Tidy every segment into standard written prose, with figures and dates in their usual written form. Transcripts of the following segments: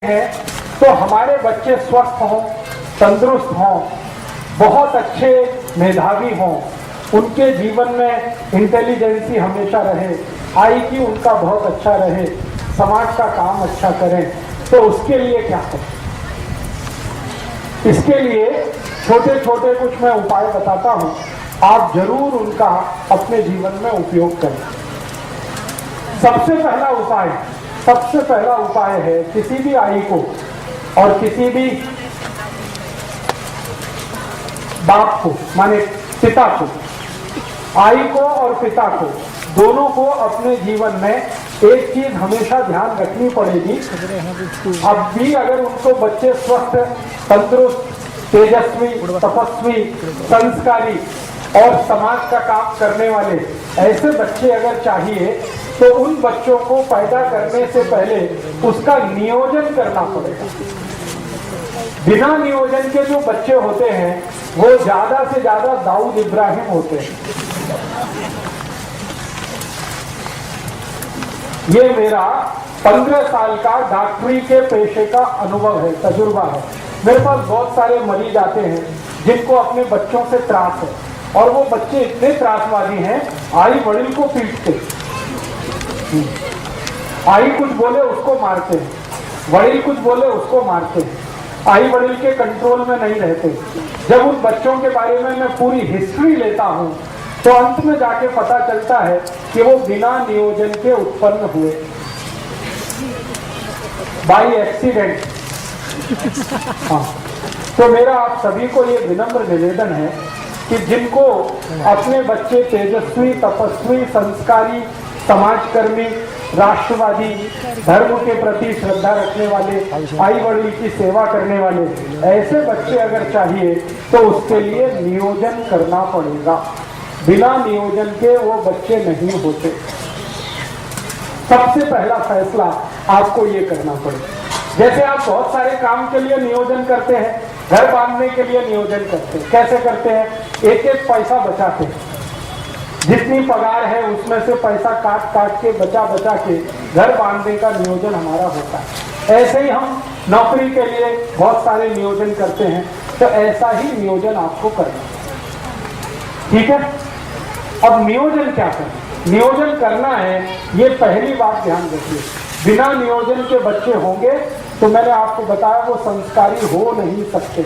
हैं तो हमारे बच्चे स्वस्थ हों, तंदुरुस्त हों, बहुत अच्छे मेधावी हों, उनके जीवन में इंटेलिजेंसी हमेशा रहे, IQ उनका बहुत अच्छा रहे, समाज का काम अच्छा करें, तो उसके लिए क्या करें? इसके लिए छोटे छोटे कुछ मैं उपाय बताता हूं, आप जरूर उनका अपने जीवन में उपयोग करें। सबसे पहला उपाय है किसी भी आई को और किसी भी बाप को, माने पिता को, आई को और पिता को, दोनों को अपने जीवन में एक चीज हमेशा ध्यान रखनी पड़ेगी। अब भी अगर उनको बच्चे स्वस्थ, तंदुरुस्त, तेजस्वी, तपस्वी, संस्कारी और समाज का काम करने वाले ऐसे बच्चे अगर चाहिए, तो उन बच्चों को पैदा करने से पहले उसका नियोजन करना पड़ेगा। बिना नियोजन के जो बच्चे होते हैं वो ज्यादा से ज्यादा दाऊद इब्राहिम होते हैं। ये मेरा 15 साल का डॉक्टरी के पेशे का अनुभव है, तजुर्बा है। मेरे पास बहुत सारे मरीज आते हैं जिनको अपने बच्चों से त्रास है, और वो बच्चे इतने त्रासवादी हैं, आई वड़िल को पीटते, आई कुछ बोले उसको मारते हैं, वड़िल कुछ बोले उसको मारते हैं, आई वड़िल के कंट्रोल में नहीं रहते। जब उन बच्चों के बारे में मैं पूरी हिस्ट्री लेता हूं तो अंत में जाके पता चलता है कि वो बिना नियोजन के उत्पन्न हुए, बाई एक्सीडेंट। हाँ, तो मेरा आप सभी को ये विनम्र निवेदन है कि जिनको अपने बच्चे तेजस्वी, तपस्वी, संस्कारी, समाजकर्मी, राष्ट्रवादी, धर्म के प्रति श्रद्धा रखने वाले, आई वड़िल की सेवा करने वाले ऐसे बच्चे अगर चाहिए तो उसके लिए नियोजन करना पड़ेगा। बिना नियोजन के वो बच्चे नहीं होते। सबसे पहला फैसला आपको ये करना पड़ेगा। जैसे आप बहुत सारे काम के लिए नियोजन करते हैं, घर बांधने के लिए नियोजन करते हैं। कैसे करते हैं? एक एक पैसा बचाते हैं, जितनी पगार है उसमें से पैसा काट काट के बचा के घर बांधने का नियोजन हमारा होता है। ऐसे ही हम नौकरी के लिए बहुत सारे नियोजन करते हैं, तो ऐसा ही नियोजन आपको करना है। ठीक है? अब नियोजन क्या करना? नियोजन करना है, ये पहली बात ध्यान रखिए। बिना नियोजन के बच्चे होंगे तो मैंने आपको बताया वो संस्कारी हो नहीं सकते।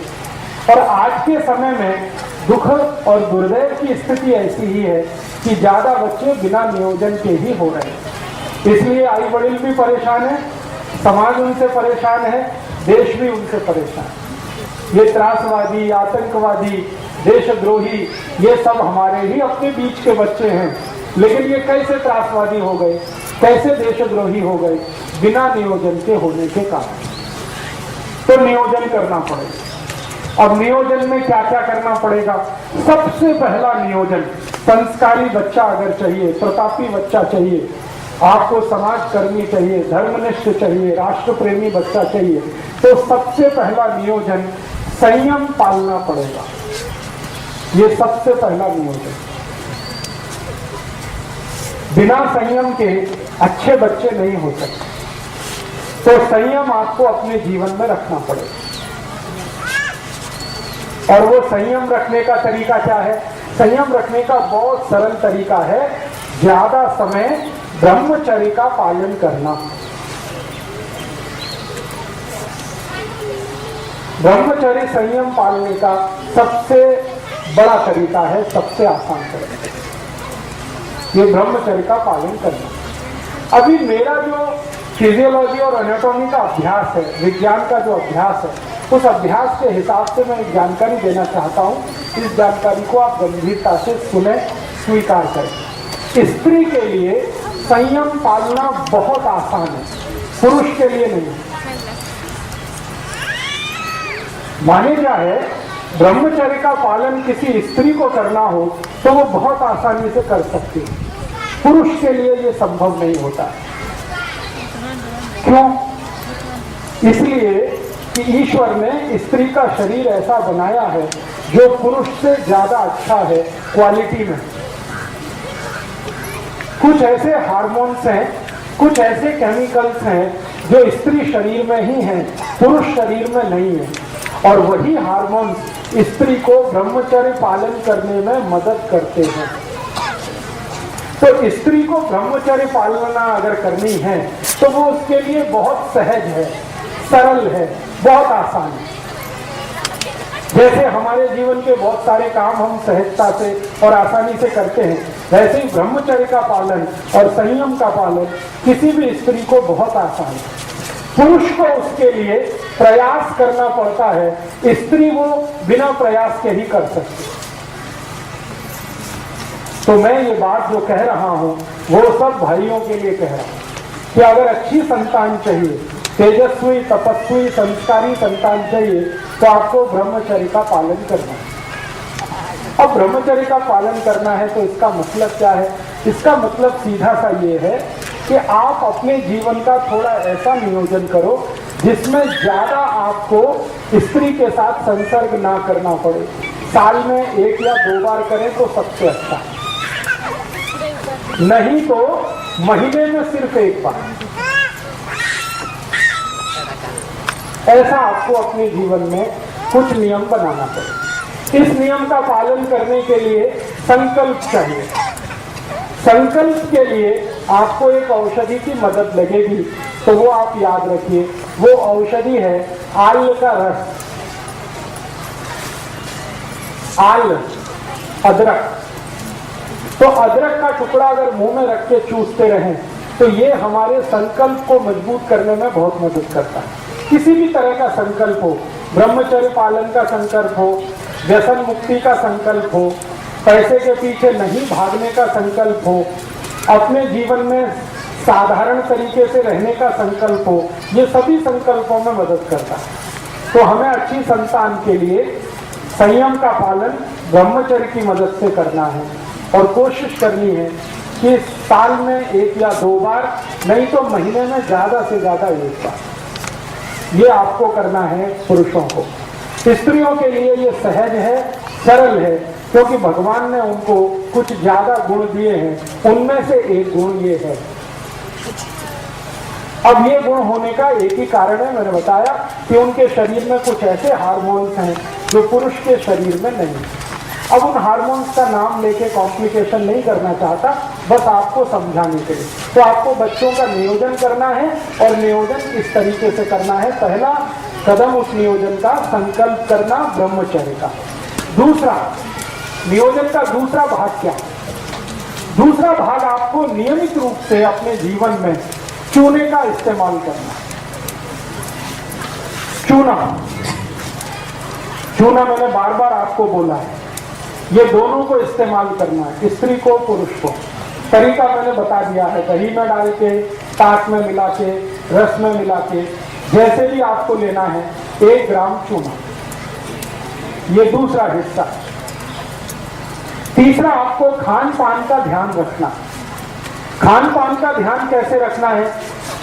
और आज के समय में दुख और दुर्दैव की स्थिति ऐसी ही है कि ज्यादा बच्चे बिना नियोजन के ही हो रहे हैं। इसलिए आई वड़िल भी परेशान है, समाज उनसे परेशान है, देश भी उनसे परेशान है। ये त्रासवादी, आतंकवादी, देशद्रोही, ये सब हमारे ही अपने बीच के बच्चे हैं। लेकिन ये कैसे त्रासवादी हो गए, कैसे देशद्रोही हो गए? बिना नियोजन के होने के कारण। तो नियोजन करना पड़ेगा। अब नियोजन में क्या क्या करना पड़ेगा? सबसे पहला नियोजन, संस्कारी बच्चा अगर चाहिए, प्रतापी बच्चा चाहिए, आपको समाजकर्मी चाहिए, धर्मनिष्ठ चाहिए, राष्ट्र प्रेमी बच्चा चाहिए, तो सबसे पहला नियोजन संयम पालना पड़ेगा। ये सबसे पहला नियोजन। बिना संयम के अच्छे बच्चे नहीं हो सकते। तो संयम आपको अपने जीवन में रखना पड़ेगा। और वो संयम रखने का तरीका क्या है? संयम रखने का बहुत सरल तरीका है, ज्यादा समय ब्रह्मचर्य का पालन करना। ब्रह्मचर्य संयम पालने का सबसे बड़ा तरीका है, सबसे आसान तरीका, ये ब्रह्मचर्य का पालन करना। अभी मेरा जो फिजियोलॉजी और एनाटॉमी का अभ्यास है, विज्ञान का जो अभ्यास है, उस अभ्यास के हिसाब से मैं एक जानकारी देना चाहता हूँ। इस जानकारी को आप गंभीरता से सुने, स्वीकार करें। स्त्री के लिए संयम पालना बहुत आसान है, पुरुष के लिए नहीं। माने क्या है, ब्रह्मचर्य का पालन किसी स्त्री को करना हो तो वो बहुत आसानी से कर सकती है, पुरुष के लिए ये संभव नहीं होता। क्यों? इसलिए कि ईश्वर ने स्त्री का शरीर ऐसा बनाया है जो पुरुष से ज्यादा अच्छा है क्वालिटी में। कुछ ऐसे हार्मोन्स हैं, कुछ ऐसे केमिकल्स हैं जो स्त्री शरीर में ही है, पुरुष शरीर में नहीं है। और वही हार्मोन स्त्री को ब्रह्मचर्य पालन करने में मदद करते हैं। तो स्त्री को ब्रह्मचर्य पालना अगर करनी है तो वो उसके लिए बहुत सहज है, सरल है, बहुत आसान है। जैसे हमारे जीवन के बहुत सारे काम हम सहजता से और आसानी से करते हैं, वैसे ही ब्रह्मचर्य का पालन और संयम का पालन किसी भी स्त्री को बहुत आसान है। पुरुष को उसके लिए प्रयास करना पड़ता है, स्त्री वो बिना प्रयास के ही कर सकती है। तो मैं ये बात जो कह रहा हूं वो सब भाइयों के लिए कह रहा हूं कि अगर अच्छी संतान चाहिए, तेजस्वी, तपस्वी, संस्कारी संतान चाहिए तो आपको ब्रह्मचर्य का पालन करना है। अब ब्रह्मचर्य का पालन करना है तो इसका मतलब क्या है? इसका मतलब सीधा सा ये है कि आप अपने जीवन का थोड़ा ऐसा नियोजन करो जिसमें ज्यादा आपको स्त्री के साथ संसर्ग ना करना पड़े। साल में 1 या 2 बार करें तो सबसे अच्छा, नहीं तो महीने में सिर्फ 1 बार। ऐसा आपको अपने जीवन में कुछ नियम बनाना पड़े। इस नियम का पालन करने के लिए संकल्प चाहिए। संकल्प के लिए आपको एक औषधि की मदद लगेगी, तो वो आप याद रखिए, वो औषधि है आल का रस। आल, अदरक। तो अदरक का टुकड़ा अगर मुंह में रख के चूसते रहें तो ये हमारे संकल्प को मजबूत करने में बहुत मदद करता है। किसी भी तरह का संकल्प हो, ब्रह्मचर्य पालन का संकल्प हो, व्यसन मुक्ति का संकल्प हो, पैसे के पीछे नहीं भागने का संकल्प हो, अपने जीवन में साधारण तरीके से रहने का संकल्प हो, ये सभी संकल्पों में मदद करता है। तो हमें अच्छी संतान के लिए संयम का पालन ब्रह्मचर्य की मदद से करना है और कोशिश करनी है कि साल में 1 या 2 बार, नहीं तो महीने में ज्यादा से ज्यादा 1 बार, ये आपको करना है पुरुषों को। स्त्रियों के लिए ये सहज है, सरल है, क्योंकि भगवान ने उनको कुछ ज्यादा गुण दिए हैं, उनमें से एक गुण ये है। अब ये गुण होने का एक ही कारण है, मैंने बताया कि उनके शरीर में कुछ ऐसे हार्मोन्स हैं जो पुरुष के शरीर में नहीं। अब उन हार्मोन्स का नाम लेके कॉम्प्लिकेशन नहीं करना चाहता, बस आपको समझाने के लिए। तो आपको बच्चों का नियोजन करना है और नियोजन इस तरीके से करना है। पहला कदम उस नियोजन का संकल्प करना ब्रह्मचर्य का। दूसरा, नियोजन का दूसरा भाग क्या? दूसरा भाग आपको नियमित रूप से अपने जीवन में चूने का इस्तेमाल करना। चूना मैंने बार बार आपको बोला है, ये दोनों को इस्तेमाल करना है, स्त्री को, पुरुष को। तरीका मैंने बता दिया है, दही में डाल के, ताक में मिला के, रस में मिला के, जैसे भी आपको लेना है। 1 ग्राम चूना, ये दूसरा हिस्सा। तीसरा, आपको खान पान का ध्यान रखना। खान पान का ध्यान कैसे रखना है?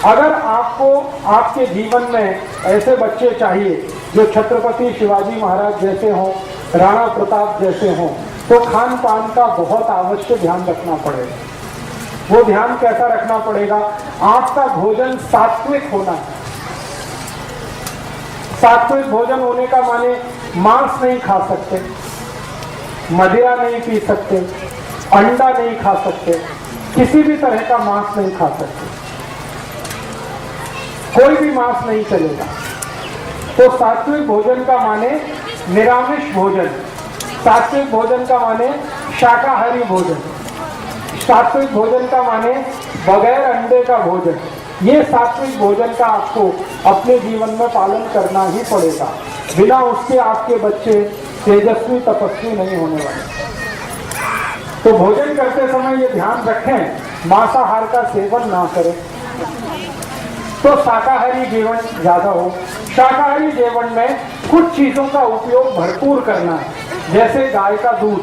अगर आपको आपके जीवन में ऐसे बच्चे चाहिए जो छत्रपति शिवाजी महाराज जैसे हों, राणा प्रताप जैसे हों, तो खान पान का बहुत आवश्यक ध्यान रखना पड़ेगा। वो ध्यान कैसा रखना पड़ेगा? आपका भोजन सात्विक होना है। सात्विक भोजन होने का माने मांस नहीं खा सकते, मदिरा नहीं पी सकते, अंडा नहीं खा सकते, किसी भी तरह का मांस नहीं खा सकते, कोई भी मांस नहीं चलेगा। तो सात्विक भोजन का माने निरामिष भोजन, सात्विक भोजन का माने शाकाहारी भोजन, सात्विक भोजन का माने बगैर अंडे का भोजन। ये सात्विक भोजन का आपको अपने जीवन में पालन करना ही पड़ेगा, बिना उसके आपके बच्चे तेजस्वी तपस्वी नहीं होने वाले। तो भोजन करते समय ये ध्यान रखें, मांसाहार का सेवन ना करें, तो शाकाहारी जीवन ज्यादा हो। शाकाहारी जीवन में कुछ चीजों का उपयोग भरपूर करना है, जैसे गाय का दूध,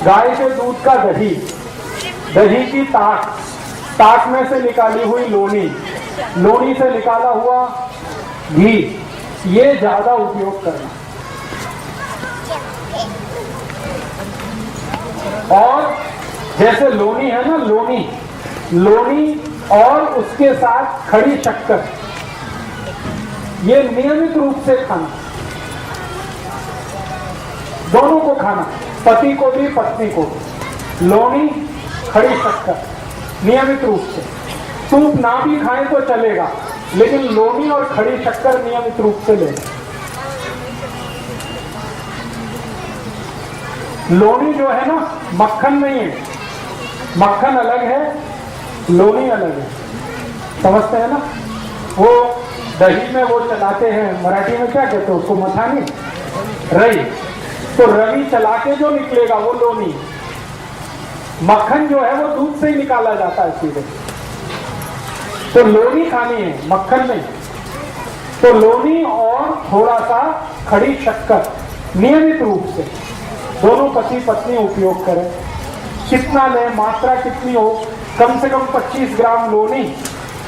गाय के दूध का दही, दही की ताक, ताक में से निकाली हुई लोनी, लोनी से निकाला हुआ घी, ये ज्यादा उपयोग करना। और जैसे लोनी है ना, लोनी और उसके साथ खड़ी शक्कर, ये नियमित रूप से खाना, दोनों को खाना, पति को भी पत्नी को भी। लोनी, खड़ी शक्कर नियमित रूप से। सूप ना भी खाएं तो चलेगा, लेकिन लोनी और खड़ी शक्कर नियमित रूप से लें। लोनी जो है ना, मक्खन नहीं है, मक्खन अलग है, लोनी अलग है, समझते हैं ना। वो दही में वो चलाते हैं, मराठी में क्या कहते हैं उसको, मथानी, रई, तो रवी चला के जो निकलेगा वो लोनी। मक्खन जो है वो दूध से ही निकाला जाता है सीधे, तो लोनी खानी है, मक्खन नहीं। तो लोनी और थोड़ा सा खड़ी शक्कर नियमित रूप से दोनों पति पत्नी उपयोग करें। कितना लें, मात्रा कितनी हो, कम से कम 25 ग्राम लोनी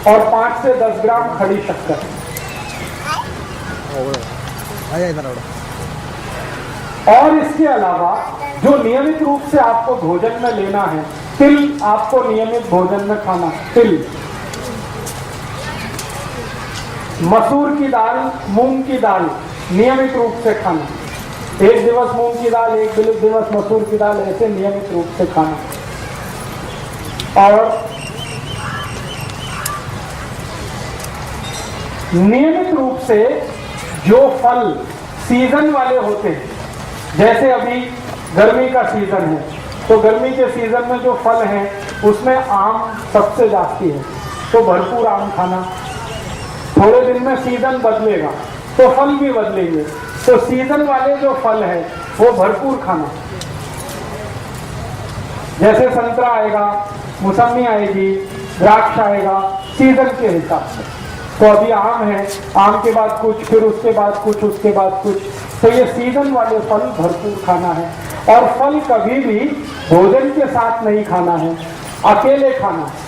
और 5 से 10 ग्राम खड़ी शक्कर। और इसके अलावा जो नियमित रूप से आपको भोजन में लेना है, तिल आपको नियमित भोजन में खाना, तिल, मसूर की दाल, मूंग की दाल नियमित रूप से खाना। एक दिवस मूंग की दाल, एक दिवस मसूर की दाल, ऐसे नियमित रूप से खाना। और नियमित रूप से जो फल सीजन वाले होते हैं, जैसे अभी गर्मी का सीजन है, तो गर्मी के सीजन में जो फल हैं उसमें आम सबसे जास्ती है, तो भरपूर आम खाना। थोड़े दिन में सीजन बदलेगा तो फल भी बदलेंगे, तो सीजन वाले जो फल है वो भरपूर खाना। जैसे संतरा आएगा, मौसमी आएगी, द्राक्ष आएगा, सीजन के हिसाब से। तो अभी आम है, आम के बाद कुछ, फिर उसके बाद कुछ, उसके बाद कुछ, तो ये सीजन वाले फल भरपूर खाना है। और फल कभी भी भोजन के साथ नहीं खाना है, अकेले खाना है।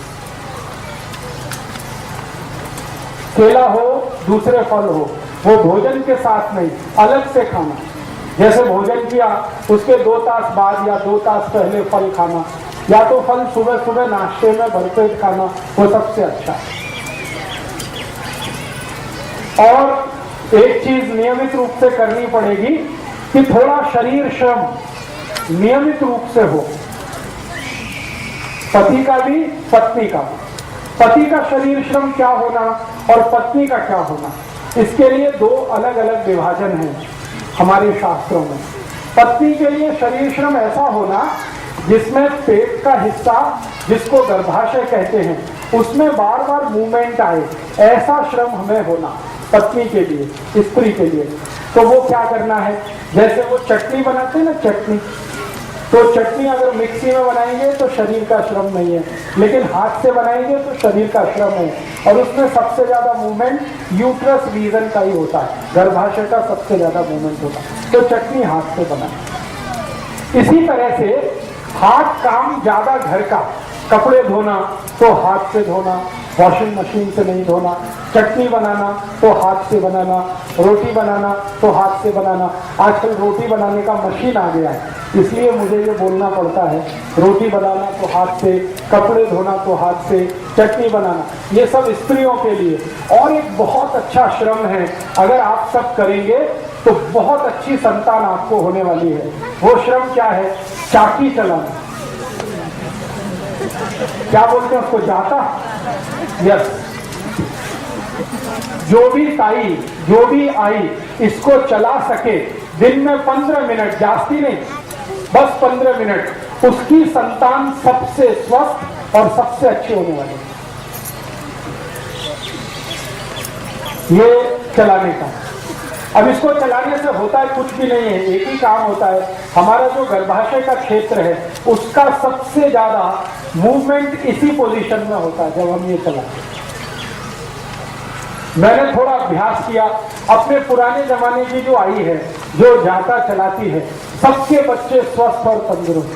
केला हो, दूसरे फल हो, वो भोजन के साथ नहीं, अलग से खाना। जैसे भोजन किया उसके 2 तास बाद या 2 तास पहले फल खाना, या तो फल सुबह सुबह नाश्ते में भरपेट खाना, वो सबसे अच्छा है। और एक चीज नियमित रूप से करनी पड़ेगी कि थोड़ा शरीर श्रम नियमित रूप से हो, पति का भी पत्नी का भी। पति का शरीर श्रम क्या होना और पत्नी का क्या होना, इसके लिए 2 अलग अलग विभाजन हैं हमारे शास्त्रों में। पत्नी के लिए शरीर श्रम ऐसा होना जिसमें पेट का हिस्सा, जिसको गर्भाशय कहते हैं, उसमें बार बार मूवमेंट आए, ऐसा श्रम हमें होना पत्नी के लिए, स्त्री के लिए। तो वो क्या करना है, जैसे वो चटनी बनाते हैं ना, चटनी, तो चटनी अगर मिक्सी में बनाएंगे तो शरीर का श्रम नहीं है, लेकिन हाथ से बनाएंगे तो शरीर का श्रम है। और उसमें सबसे ज्यादा मूवमेंट यूट्रस रीजन का ही होता है, गर्भाशय का सबसे ज्यादा मूवमेंट होता है, तो चटनी हाथ से बनाए। इसी तरह से हाथ काम ज्यादा घर का, कपड़े धोना तो हाथ से धोना, वॉशिंग मशीन से नहीं धोना, चटनी बनाना तो हाथ से बनाना, रोटी बनाना तो हाथ से बनाना। आजकल रोटी बनाने का मशीन आ गया है, इसलिए मुझे ये बोलना पड़ता है, रोटी बनाना तो हाथ से, कपड़े धोना तो हाथ से, चटनी बनाना, ये सब स्त्रियों के लिए। और एक बहुत अच्छा श्रम है, अगर आप सब करेंगे तो बहुत अच्छी संतान आपको होने वाली है। वो श्रम क्या है, चाकी चलाना, क्या बोलते हैं उसको, जाता, यस। जो भी ताई, जो भी आई इसको चला सके दिन में 15 मिनट, जास्ती नहीं, बस 15 मिनट, उसकी संतान सबसे स्वस्थ और सबसे अच्छी होने वाली है। ये चलाने का। अब इसको चलाने से होता है कुछ भी नहीं है, एक ही काम होता है, हमारा जो गर्भाशय का क्षेत्र है उसका सबसे ज्यादा मूवमेंट इसी पोजीशन में होता है जब हम ये चलाते हैं। मैंने थोड़ा अभ्यास किया, अपने पुराने जमाने की जो आई है, जो जाता चलाती है, सबके बच्चे स्वस्थ और तंदुरुस्त।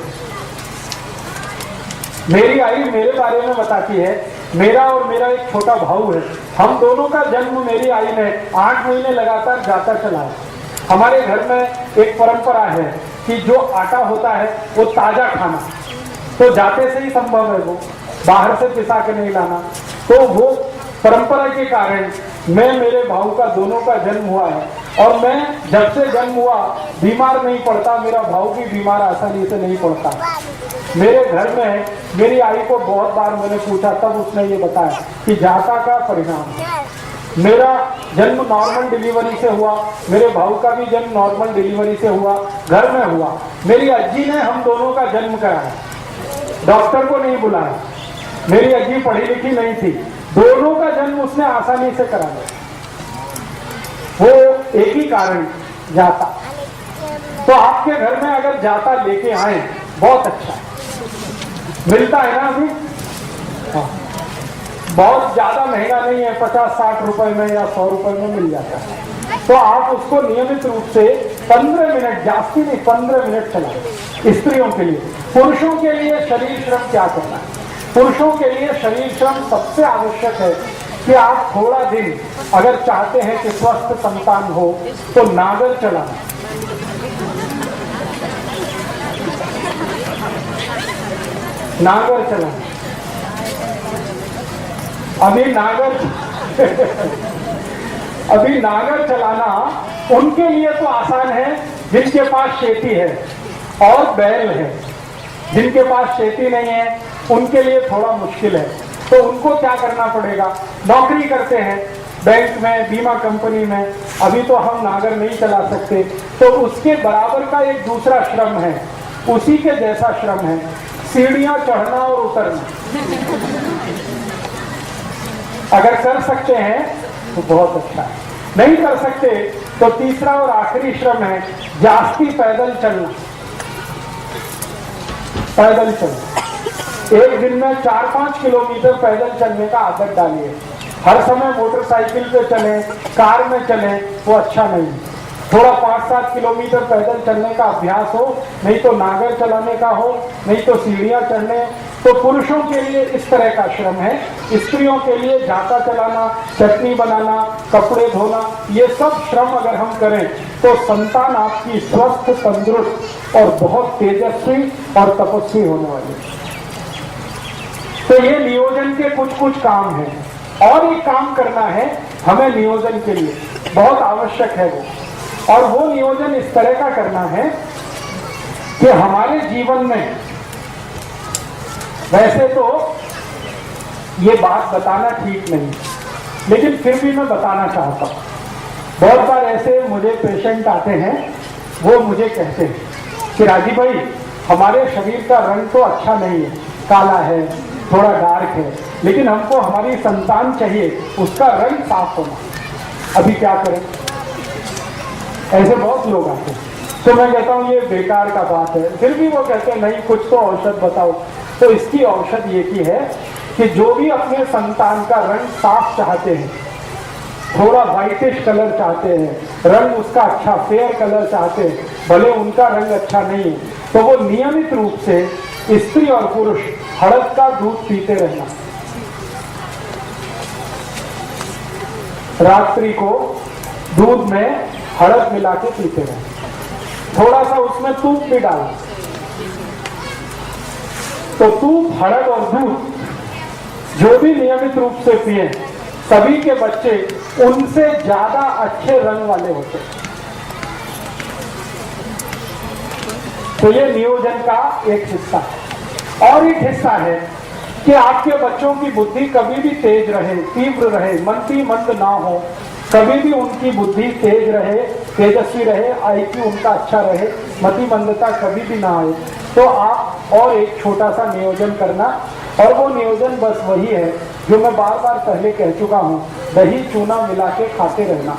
मेरी आई मेरे बारे में बताती है, मेरा और मेरा एक छोटा भाऊ है, हम दोनों का जन्म मेरी आई ने 8 महीने लगातार जाता चलाया। हमारे घर में एक परंपरा है कि जो आटा होता है वो ताजा खाना, तो जाते से ही संभव है वो, बाहर से पिसा के नहीं लाना। तो वो परंपरा के कारण मैं, मेरे भाऊ का दोनों का जन्म हुआ है, और मैं जब से जन्म हुआ बीमार नहीं पड़ता, मेरा भाऊ भी बीमार आसानी से नहीं पड़ता। मेरे घर में मेरी आई को बहुत बार मैंने पूछा, तब उसने ये बताया कि जाता का परिणाम है। मेरा जन्म नॉर्मल डिलीवरी से हुआ, मेरे भाऊ का भी जन्म नॉर्मल डिलीवरी से हुआ, घर में हुआ। मेरी अज्जी ने हम दोनों का जन्म कराया, डॉक्टर को नहीं बुलाया। मेरी अज्जी पढ़ी लिखी नहीं थी, दोनों का जन्म उसने आसानी से करा दिया। वो एक ही कारण, जाता। तो आपके घर में अगर जाता लेके आए बहुत अच्छा है, मिलता है ना अभी। हाँ, बहुत ज्यादा महंगा नहीं है, 50-60 रुपए में या 100 रुपए में मिल जाता है। तो आप उसको नियमित रूप से 15 मिनट, जास्ती नहीं 15 मिनट चलाएं। स्त्रियों के लिए, पुरुषों के लिए शरीर श्रम क्या करना है? पुरुषों के लिए शरीर श्रम सबसे आवश्यक है कि आप थोड़ा दिन अगर चाहते हैं कि स्वस्थ संतान हो तो नागर चलाना। नागर चलाना, अभी नागर चलाना उनके लिए तो आसान है जिनके पास खेती है और बैल है। जिनके पास खेती नहीं है उनके लिए थोड़ा मुश्किल है। तो उनको क्या करना पड़ेगा? नौकरी करते हैं बैंक में, बीमा कंपनी में, अभी तो हम नागर नहीं चला सकते, तो उसके बराबर का एक दूसरा श्रम है, उसी के जैसा श्रम है, सीढ़ियां चढ़ना और उतरना। अगर कर सकते हैं तो बहुत अच्छा है, नहीं कर सकते तो तीसरा और आखिरी श्रम है जास्ती पैदल चलना। पैदल चलना, एक दिन में 4-5 किलोमीटर पैदल चलने का आदत डालिए। हर समय मोटरसाइकिल पे चलें, कार में चलें, वो अच्छा नहीं। थोड़ा 5-7 किलोमीटर पैदल चलने का अभ्यास हो, नहीं तो नागर चलाने का हो, नहीं तो सीढ़ियां चढ़ने। तो पुरुषों के लिए इस तरह का श्रम है, स्त्रियों के लिए जाता चलाना, चटनी बनाना, कपड़े धोना, ये सब श्रम अगर हम करें तो संतान आपकी स्वस्थ, तंदुरुस्त और बहुत तेजस्वी और तपस्वी होने वाली है। तो ये नियोजन के कुछ काम हैं। और एक काम करना है हमें नियोजन के लिए, बहुत आवश्यक है वो। और वो नियोजन इस तरह का करना है कि हमारे जीवन में, वैसे तो ये बात बताना ठीक नहीं, लेकिन फिर भी मैं बताना चाहता हूं। बहुत बार ऐसे मुझे पेशेंट आते हैं, वो मुझे कहते हैं कि राजीव भाई हमारे शरीर का रंग तो अच्छा नहीं है, काला है, थोड़ा डार्क है, लेकिन हमको हमारी संतान चाहिए, उसका रंग साफ होना, अभी क्या करें? ऐसे बहुत लोग आते हैं। तो मैं कहता हूँ ये बेकार का बात है। फिर भी वो कहते हैं नहीं, कुछ तो औषध बताओ। तो इसकी औषध ये की है कि जो भी अपने संतान का रंग साफ चाहते हैं, थोड़ा व्हाइटिश कलर चाहते हैं, रंग उसका अच्छा फेयर कलर चाहते हैं, भले उनका रंग अच्छा नहीं है, तो वो नियमित रूप से स्त्री और पुरुष हड़द का दूध पीते रहना। रात्रि को दूध में हड़द मिला के पीते रहना, थोड़ा सा उसमें तूप भी डालना। तो तूप, हड़द और दूध जो भी नियमित रूप से पिए, सभी के बच्चे उनसे ज्यादा अच्छे रंग वाले होते हैं। तो ये नियोजन का एक हिस्सा है। और एक हिस्सा है कि आपके बच्चों की बुद्धि कभी भी तेज रहे, तीव्र रहे, मंदी मंद ना हो, कभी भी उनकी बुद्धि तेज रहे, तेजस्वी रहे, आईक्यू उनका अच्छा रहे, मति मंदता कभी भी ना आए। तो आप और एक छोटा सा नियोजन करना, और वो नियोजन बस वही है जो मैं बार बार पहले कह चुका हूँ, दही चूना मिला के खाते रहना,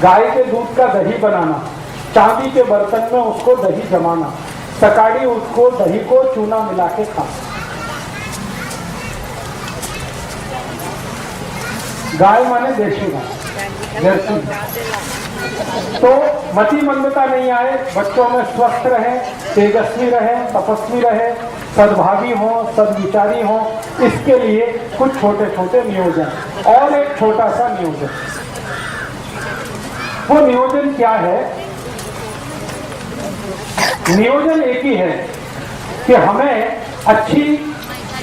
गाय के दूध का दही बनाना, चांदी के बर्तन में उसको दही जमाना, सकाड़ी उसको दही को चूना मिला के खाना। गाय माने देशी गाय, जर्सी। तो मति मंदता नहीं आए, बच्चों में स्वस्थ रहे, तेजस्वी रहे, तपस्वी रहे, सद्भावी हो, सद्विचारी हो, इसके लिए कुछ छोटे छोटे नियोजन। और एक छोटा सा नियोजन, वो नियोजन क्या है? नियोजन एक ही है कि हमें अच्छी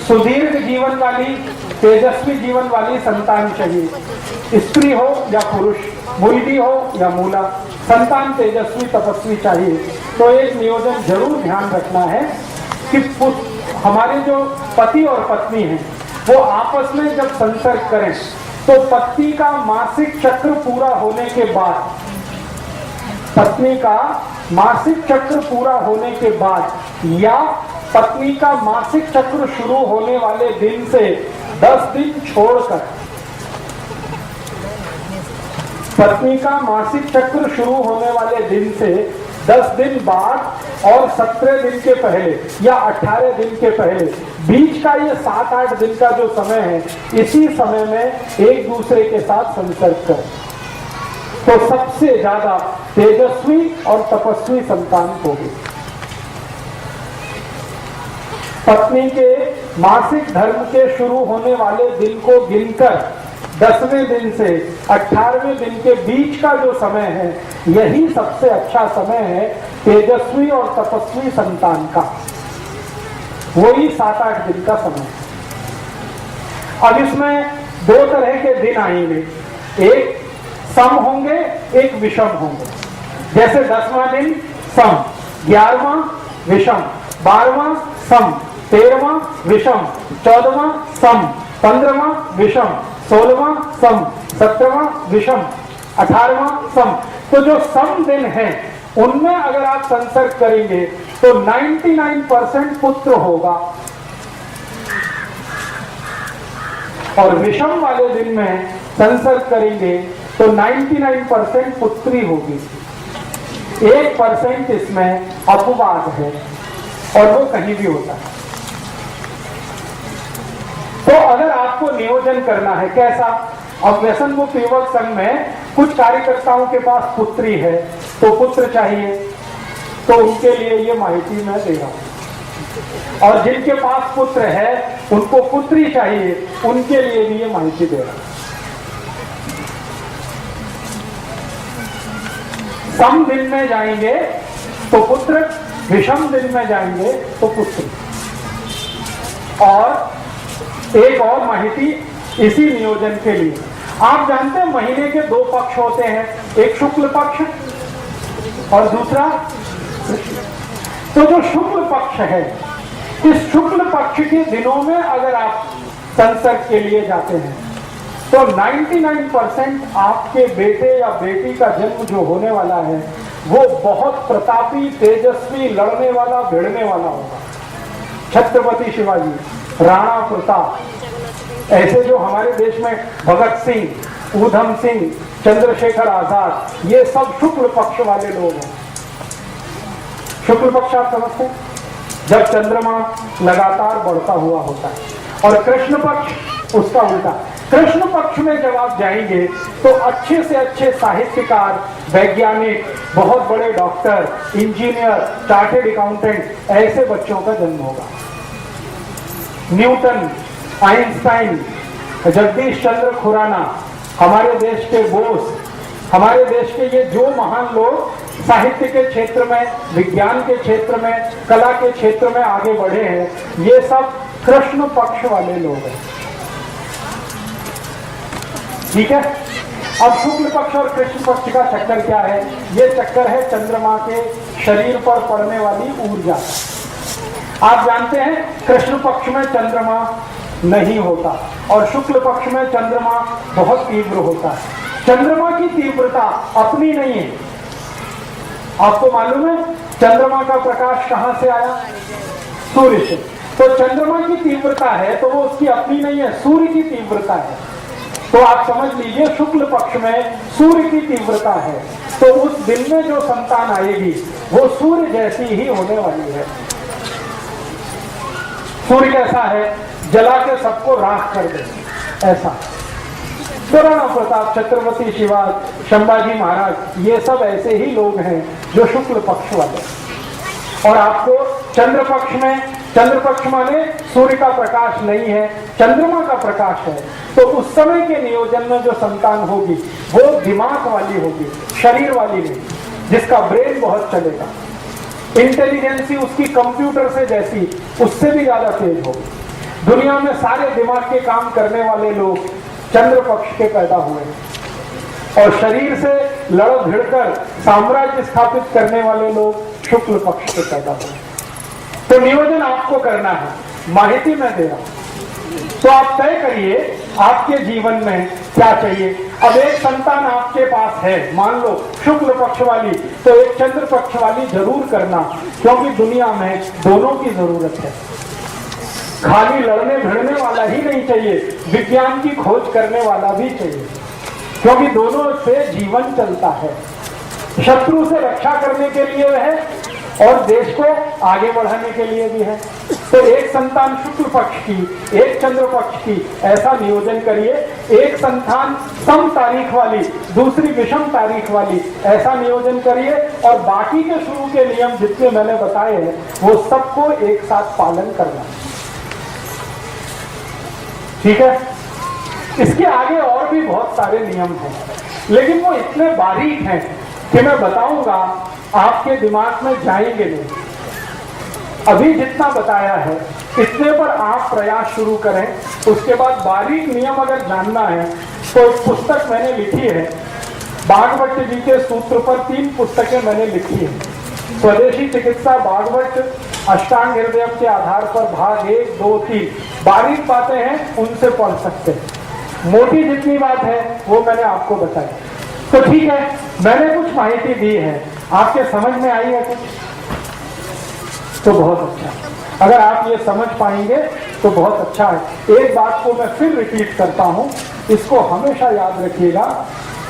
सुदीर्घ जीवन वाली, तेजस्वी जीवन वाली संतान चाहिए। स्त्री हो या पुरुष, मुलगी हो या मूला, संतान तेजस्वी तपस्वी चाहिए। तो एक नियोजन जरूर ध्यान रखना है कि हमारे जो पति और पत्नी हैं वो आपस में जब संसर्ग करें तो पत्नी का मासिक चक्र पूरा होने के बाद, पत्नी का मासिक चक्र पूरा होने के बाद या पत्नी का मासिक चक्र शुरू होने वाले दिन से 10 दिन छोड़कर, पत्नी का मासिक चक्र शुरू होने वाले दिन से 10 दिन बाद और 17 दिन के पहले या 18 दिन के पहले, बीच का ये 7-8 दिन का जो समय है, इसी समय में एक दूसरे के साथ संसर्ग करें तो सबसे ज्यादा तेजस्वी और तपस्वी संतान होगी। पत्नी के मासिक धर्म के शुरू होने वाले दिन को गिनकर 10वें दिन से 18वें दिन के बीच का जो समय है, यही सबसे अच्छा समय है तेजस्वी और तपस्वी संतान का। वही 7-8 दिन का समय है। अब इसमें 2 तरह के दिन आएंगे, एक सम होंगे, एक विषम होंगे। जैसे 10वां दिन सम, 11वां विषम, 12वां सम, 13वां विषम, 14वां सम, 15वां विषम, 16वां सम, 17वां विषम, 18वां सम। तो जो सम दिन है उनमें अगर आप संसर्ग करेंगे तो 99% पुत्र होगा और विषम वाले दिन में संसर्ग करेंगे तो 99% पुत्री होगी। 1% इसमें अपवाद है और वो कहीं भी होता है। तो अगर आपको नियोजन करना है कैसा, अब व्यसन मुक्त युवक संघ में कुछ कार्यकर्ताओं के पास पुत्री है तो पुत्र चाहिए, तो उनके लिए ये माहिती मैं दे रहा हूं। और जिनके पास पुत्र है उनको पुत्री चाहिए, उनके लिए भी ये माहिती दे रहा हूं। सम दिन में जाएंगे तो पुत्र, विषम दिन में जाएंगे तो पुत्र। और एक और माहिती इसी नियोजन के लिए, आप जानते हैं महीने के 2 पक्ष होते हैं, एक शुक्ल पक्ष और दूसरा, तो जो शुक्ल पक्ष है, इस शुक्ल पक्ष के दिनों में अगर आप संसर्ग के लिए जाते हैं तो 99% आपके बेटे या बेटी का जन्म जो होने वाला है वो बहुत प्रतापी, तेजस्वी, लड़ने वाला, भिड़ने वाला होगा। छत्रपति शिवाजी, राणा प्रताप, ऐसे जो हमारे देश में भगत सिंह, ऊधम सिंह, चंद्रशेखर आजाद, ये सब शुक्ल पक्ष वाले लोग हैं। शुक्ल पक्ष आप समझते हैं, जब चंद्रमा लगातार बढ़ता हुआ होता है, और कृष्ण पक्ष उसका उल्टा। कृष्ण पक्ष में जब आप जाएंगे तो अच्छे से अच्छे साहित्यकार, वैज्ञानिक, बहुत बड़े डॉक्टर, इंजीनियर, चार्टेड अकाउंटेंट, ऐसे बच्चों का जन्म होगा। न्यूटन, आइंस्टाइन, जगदीश चंद्र खुराना, हमारे देश के बोस, हमारे देश के ये जो महान लोग साहित्य के क्षेत्र में, विज्ञान के क्षेत्र में, कला के क्षेत्र में आगे बढ़े हैं, ये सब कृष्ण पक्ष वाले लोग हैं। ठीक है। अब शुक्ल पक्ष और कृष्ण पक्ष का चक्कर क्या है? ये चक्कर है चंद्रमा के शरीर पर पड़ने वाली ऊर्जा। आप जानते हैं कृष्ण पक्ष में चंद्रमा नहीं होता और शुक्ल पक्ष में चंद्रमा बहुत तीव्र होता है। चंद्रमा की तीव्रता अपनी नहीं है। आपको मालूम है चंद्रमा का प्रकाश कहां से आया? सूर्य से। तो चंद्रमा की तीव्रता है तो वो उसकी अपनी नहीं है, सूर्य की तीव्रता है। तो आप समझ लीजिए शुक्ल पक्ष में सूर्य की तीव्रता है, तो उस दिन में जो संतान आएगी वो सूर्य जैसी ही होने वाली है। सूर्य कैसा है? जला के सबको राख कर दे, ऐसा। तो राणा प्रताप, छत्रपति शिवाजी, संभाजी महाराज, ये सब ऐसे ही लोग हैं जो शुक्ल पक्ष वाले। और आपको चंद्र पक्ष में, चंद्र पक्ष माने सूर्य का प्रकाश नहीं है, चंद्रमा का प्रकाश है, तो उस समय के नियोजन में जो संतान होगी वो दिमाग वाली होगी, शरीर वाली नहीं, जिसका ब्रेन बहुत चलेगा, इंटेलिजेंसी उसकी कंप्यूटर से जैसी, उससे भी ज्यादा तेज होगी। दुनिया में सारे दिमाग के काम करने वाले लोग चंद्र पक्ष के पैदा हुए और शरीर से लड़ भिड़कर साम्राज्य स्थापित करने वाले लोग शुक्ल पक्ष के पैदा हुए। तो नियोजन आपको करना है, माहिती मैं दे रहा हूं। तो आप तय करिए आपके जीवन में क्या चाहिए। अब एक संतान आपके पास है, मान लो शुक्ल पक्ष वाली, तो एक चंद्र पक्ष वाली जरूर करना, क्योंकि दुनिया में दोनों की जरूरत है। खाली लड़ने भिड़ने वाला ही नहीं चाहिए, विज्ञान की खोज करने वाला भी चाहिए, क्योंकि दोनों से जीवन चलता है। शत्रु से रक्षा करने के लिए है और देश को आगे बढ़ाने के लिए भी है। तो एक संतान शुक्ल पक्ष की, एक चंद्र पक्ष की, ऐसा नियोजन करिए। एक संतान सम तारीख वाली, दूसरी विषम तारीख वाली, ऐसा नियोजन करिए। और बाकी के शुरू के नियम जितने मैंने बताए हैं वो सबको एक साथ पालन करना, ठीक है। इसके आगे और भी बहुत सारे नियम हैं, लेकिन वो इतने बारीक हैं कि मैं बताऊंगा आपके दिमाग में जाएंगे नहीं। अभी जितना बताया है इतने पर आप प्रयास शुरू करें। उसके बाद बारीक नियम अगर जानना है तो एक पुस्तक मैंने लिखी है, भागवत जी के सूत्र पर 3 पुस्तकें मैंने लिखी है। स्वदेशी चिकित्सा भागवत अष्टांग हृदय के आधार पर भाग 1, 2, 3 बारीक बातें हैं, उनसे पढ़ सकते हैं। मोटी जितनी बात है वो मैंने आपको बताई। तो ठीक है, मैंने कुछ माहिती दी है, आपके समझ में आई है कुछ? तो बहुत अच्छा। अगर आप ये समझ पाएंगे तो बहुत अच्छा है। एक बात को मैं फिर रिपीट करता हूं, इसको हमेशा याद रखिएगा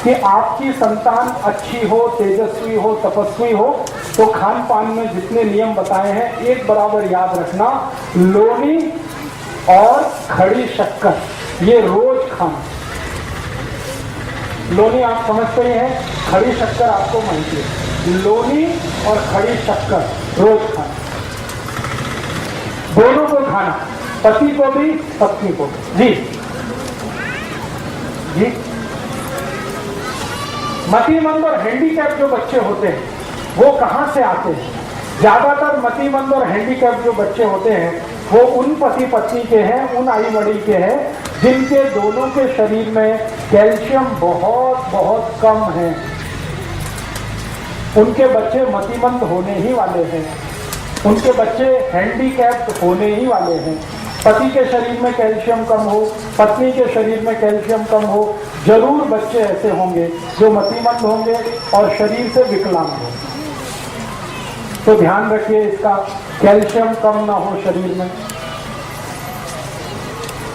कि आपकी संतान अच्छी हो, तेजस्वी हो, तपस्वी हो, तो खान पान में जितने नियम बताए हैं एक बराबर याद रखना। लोनी और खड़ी शक्कर ये रोज खाना। लोनी आप समझते ही हैं, खड़ी शक्कर आपको माहिती है। लोनी और खड़ी शक्कर रोज खाना, दोनों को खाना, पति को भी पत्नी को भी। जी मतिमंद और हैंडीकैप जो बच्चे होते हैं वो कहां से आते हैं? ज्यादातर मतिमंद और हैंडीकैप जो बच्चे होते हैं वो उन पति पत्नी के हैं, उन आई बड़ी के हैं जिनके दोनों के शरीर में कैल्शियम बहुत बहुत कम है। उनके बच्चे मतिमंद होने ही वाले हैं, उनके बच्चे हैंडीकैप्ड होने ही वाले हैं। पति के शरीर में कैल्शियम कम हो, पत्नी के शरीर में कैल्शियम कम हो, जरूर बच्चे ऐसे होंगे जो मतिमंद होंगे और शरीर से विकलांग होंगे। तो ध्यान रखिए इसका, कैल्शियम कम ना हो शरीर में।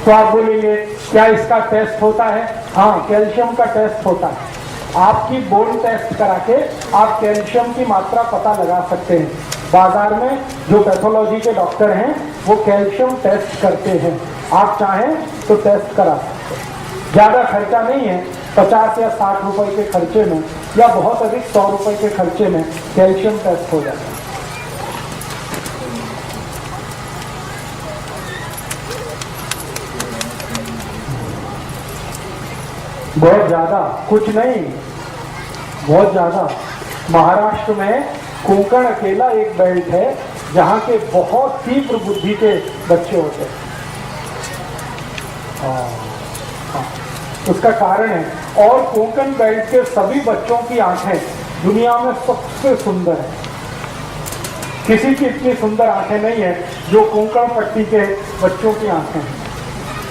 तो आप बोलेंगे क्या इसका टेस्ट होता है? हाँ, कैल्शियम का टेस्ट होता है। आपकी बोन टेस्ट करा के आप कैल्शियम की मात्रा पता लगा सकते हैं। बाजार में जो पैथोलॉजी के डॉक्टर हैं वो कैल्शियम टेस्ट करते हैं, आप चाहें तो टेस्ट करा सकते हैं। ज़्यादा खर्चा नहीं है, 50 या 60 रुपए के खर्चे में या बहुत अधिक 100 रुपए के खर्चे में कैल्शियम टेस्ट हो जाता है। बहुत ज़्यादा कुछ नहीं, बहुत ज़्यादा। महाराष्ट्र में कोंकण अकेला एक बेल्ट है जहाँ के बहुत तीव्र बुद्धि के बच्चे होते हैं। उसका कारण है, और कोंकण बेल्ट के सभी बच्चों की आंखें दुनिया में सबसे सुंदर है। किसी की इतनी सुंदर आंखें नहीं है जो कोंकण पट्टी के बच्चों की आंखें हैं।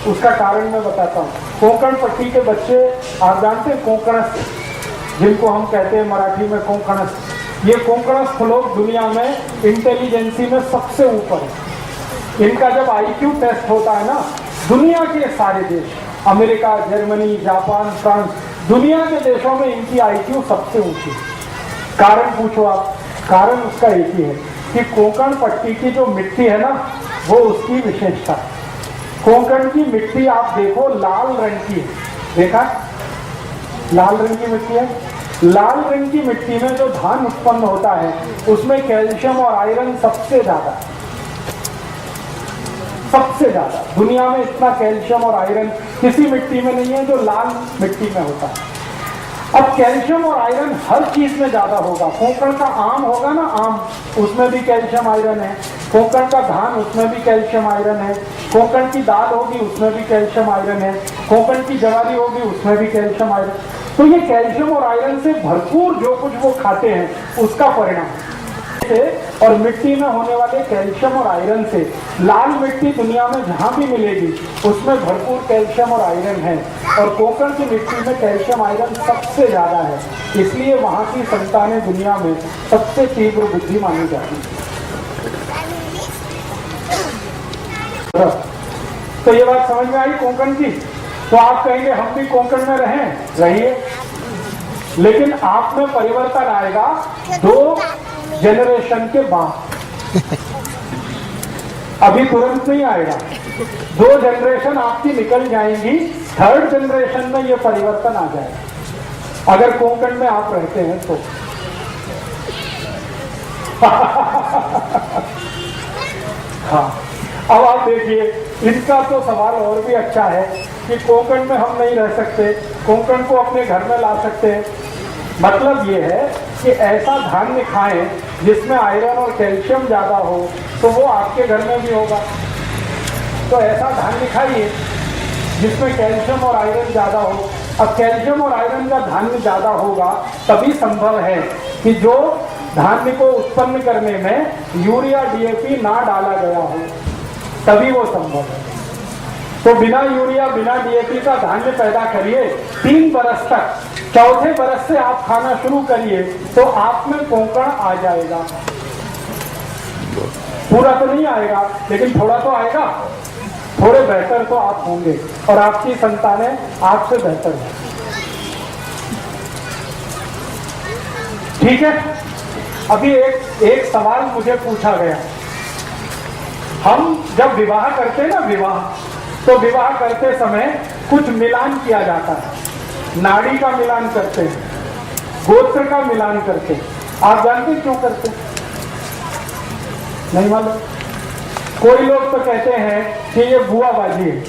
उसका कारण मैं बताता हूँ। कोंकण पट्टी के बच्चे, आप जानते हैं कोंकणस्थ, जिनको हम कहते हैं मराठी में कोंकणस्थ, ये कोंकणस्थ लोग दुनिया में इंटेलिजेंसी में सबसे ऊपर है। इनका जब आईक्यू टेस्ट होता है ना, दुनिया के सारे देश, अमेरिका, जर्मनी, जापान, फ्रांस, दुनिया के देशों में इनकी आईक्यू सबसे ऊंची है। कारण पूछो आप, कारण उसका एक ही है कि कोंकण पट्टी की जो मिट्टी है ना, वो उसकी विशेषता है। कोंकण की मिट्टी आप देखो लाल रंग की है, देखा? लाल रंग की मिट्टी है। लाल रंग की मिट्टी में जो धान उत्पन्न होता है उसमें कैल्शियम और आयरन सबसे ज्यादा, सबसे ज्यादा। दुनिया में इतना कैल्शियम और आयरन किसी मिट्टी में नहीं है जो लाल मिट्टी में होता है। अब कैल्शियम और आयरन हर चीज में ज्यादा होगा। कोंकण का आम होगा ना, आम, उसमें भी कैल्शियम आयरन है। कोंकण का धान, उसमें भी कैल्शियम आयरन है। कोंकण की दाल होगी, उसमें भी कैल्शियम आयरन है। कोंकण की जवारी होगी, उसमें भी कैल्शियम आयरन। तो ये कैल्शियम और आयरन से भरपूर जो कुछ वो खाते हैं उसका परिणाम से, और मिट्टी में होने वाले कैल्शियम और आयरन से, लाल मिट्टी दुनिया में जहां भी मिलेगी उसमें भरपूर कैल्शियम और आयरन है, और कोंकण की मिट्टी में कैल्शियम आयरन सबसे ज्यादा है। इसलिए वहां की संतानें दुनिया में सबसे तीव्र बुद्धि मानी जाती है। तो ये बात समझ में आई कोंकण की। तो आप कहेंगे हम भी कोंकण में रहिए, लेकिन आप में परिवर्तन आएगा 2 जनरेशन के बाद। अभी तुरंत नहीं आएगा, 2 जनरेशन आपकी निकल जाएंगी, 3rd जनरेशन में ये परिवर्तन आ जाएगा, अगर कोंकण में आप रहते हैं तो। हाँ, अब आप देखिए, इनका तो सवाल और भी अच्छा है कि कोंकण में हम नहीं रह सकते, कोंकण को अपने घर में ला सकते हैं। मतलब ये है कि ऐसा धान्य खाएं जिसमें आयरन और कैल्शियम ज्यादा हो, तो वो आपके घर में भी होगा। तो ऐसा धान्य खाइए जिसमें कैल्शियम और आयरन ज्यादा हो। अब कैल्शियम और आयरन का धान्य ज्यादा होगा तभी संभव है कि जो धान्य को उत्पन्न करने में यूरिया डीएपी ना डाला गया हो, तभी वो संभव है। तो बिना यूरिया बिना डीएपी का धान्य पैदा करिए 3 बरस तक, 4थे बरस से आप खाना शुरू करिए तो आप में कोंकण आ जाएगा। पूरा तो नहीं आएगा, लेकिन थोड़ा तो आएगा। थोड़े बेहतर तो आप होंगे, और आपकी संतानें आपसे बेहतर हैं। ठीक है। अभी एक सवाल मुझे पूछा गया, हम जब विवाह करते हैं ना, तो विवाह करते समय कुछ मिलान किया जाता है। नाड़ी का मिलान करते हैं, गोत्र का मिलान करते हैं। आप जानते क्यों करते हैं? नहीं मालूम? कोई लोग तो कहते हैं कि ये बुआबाजी है।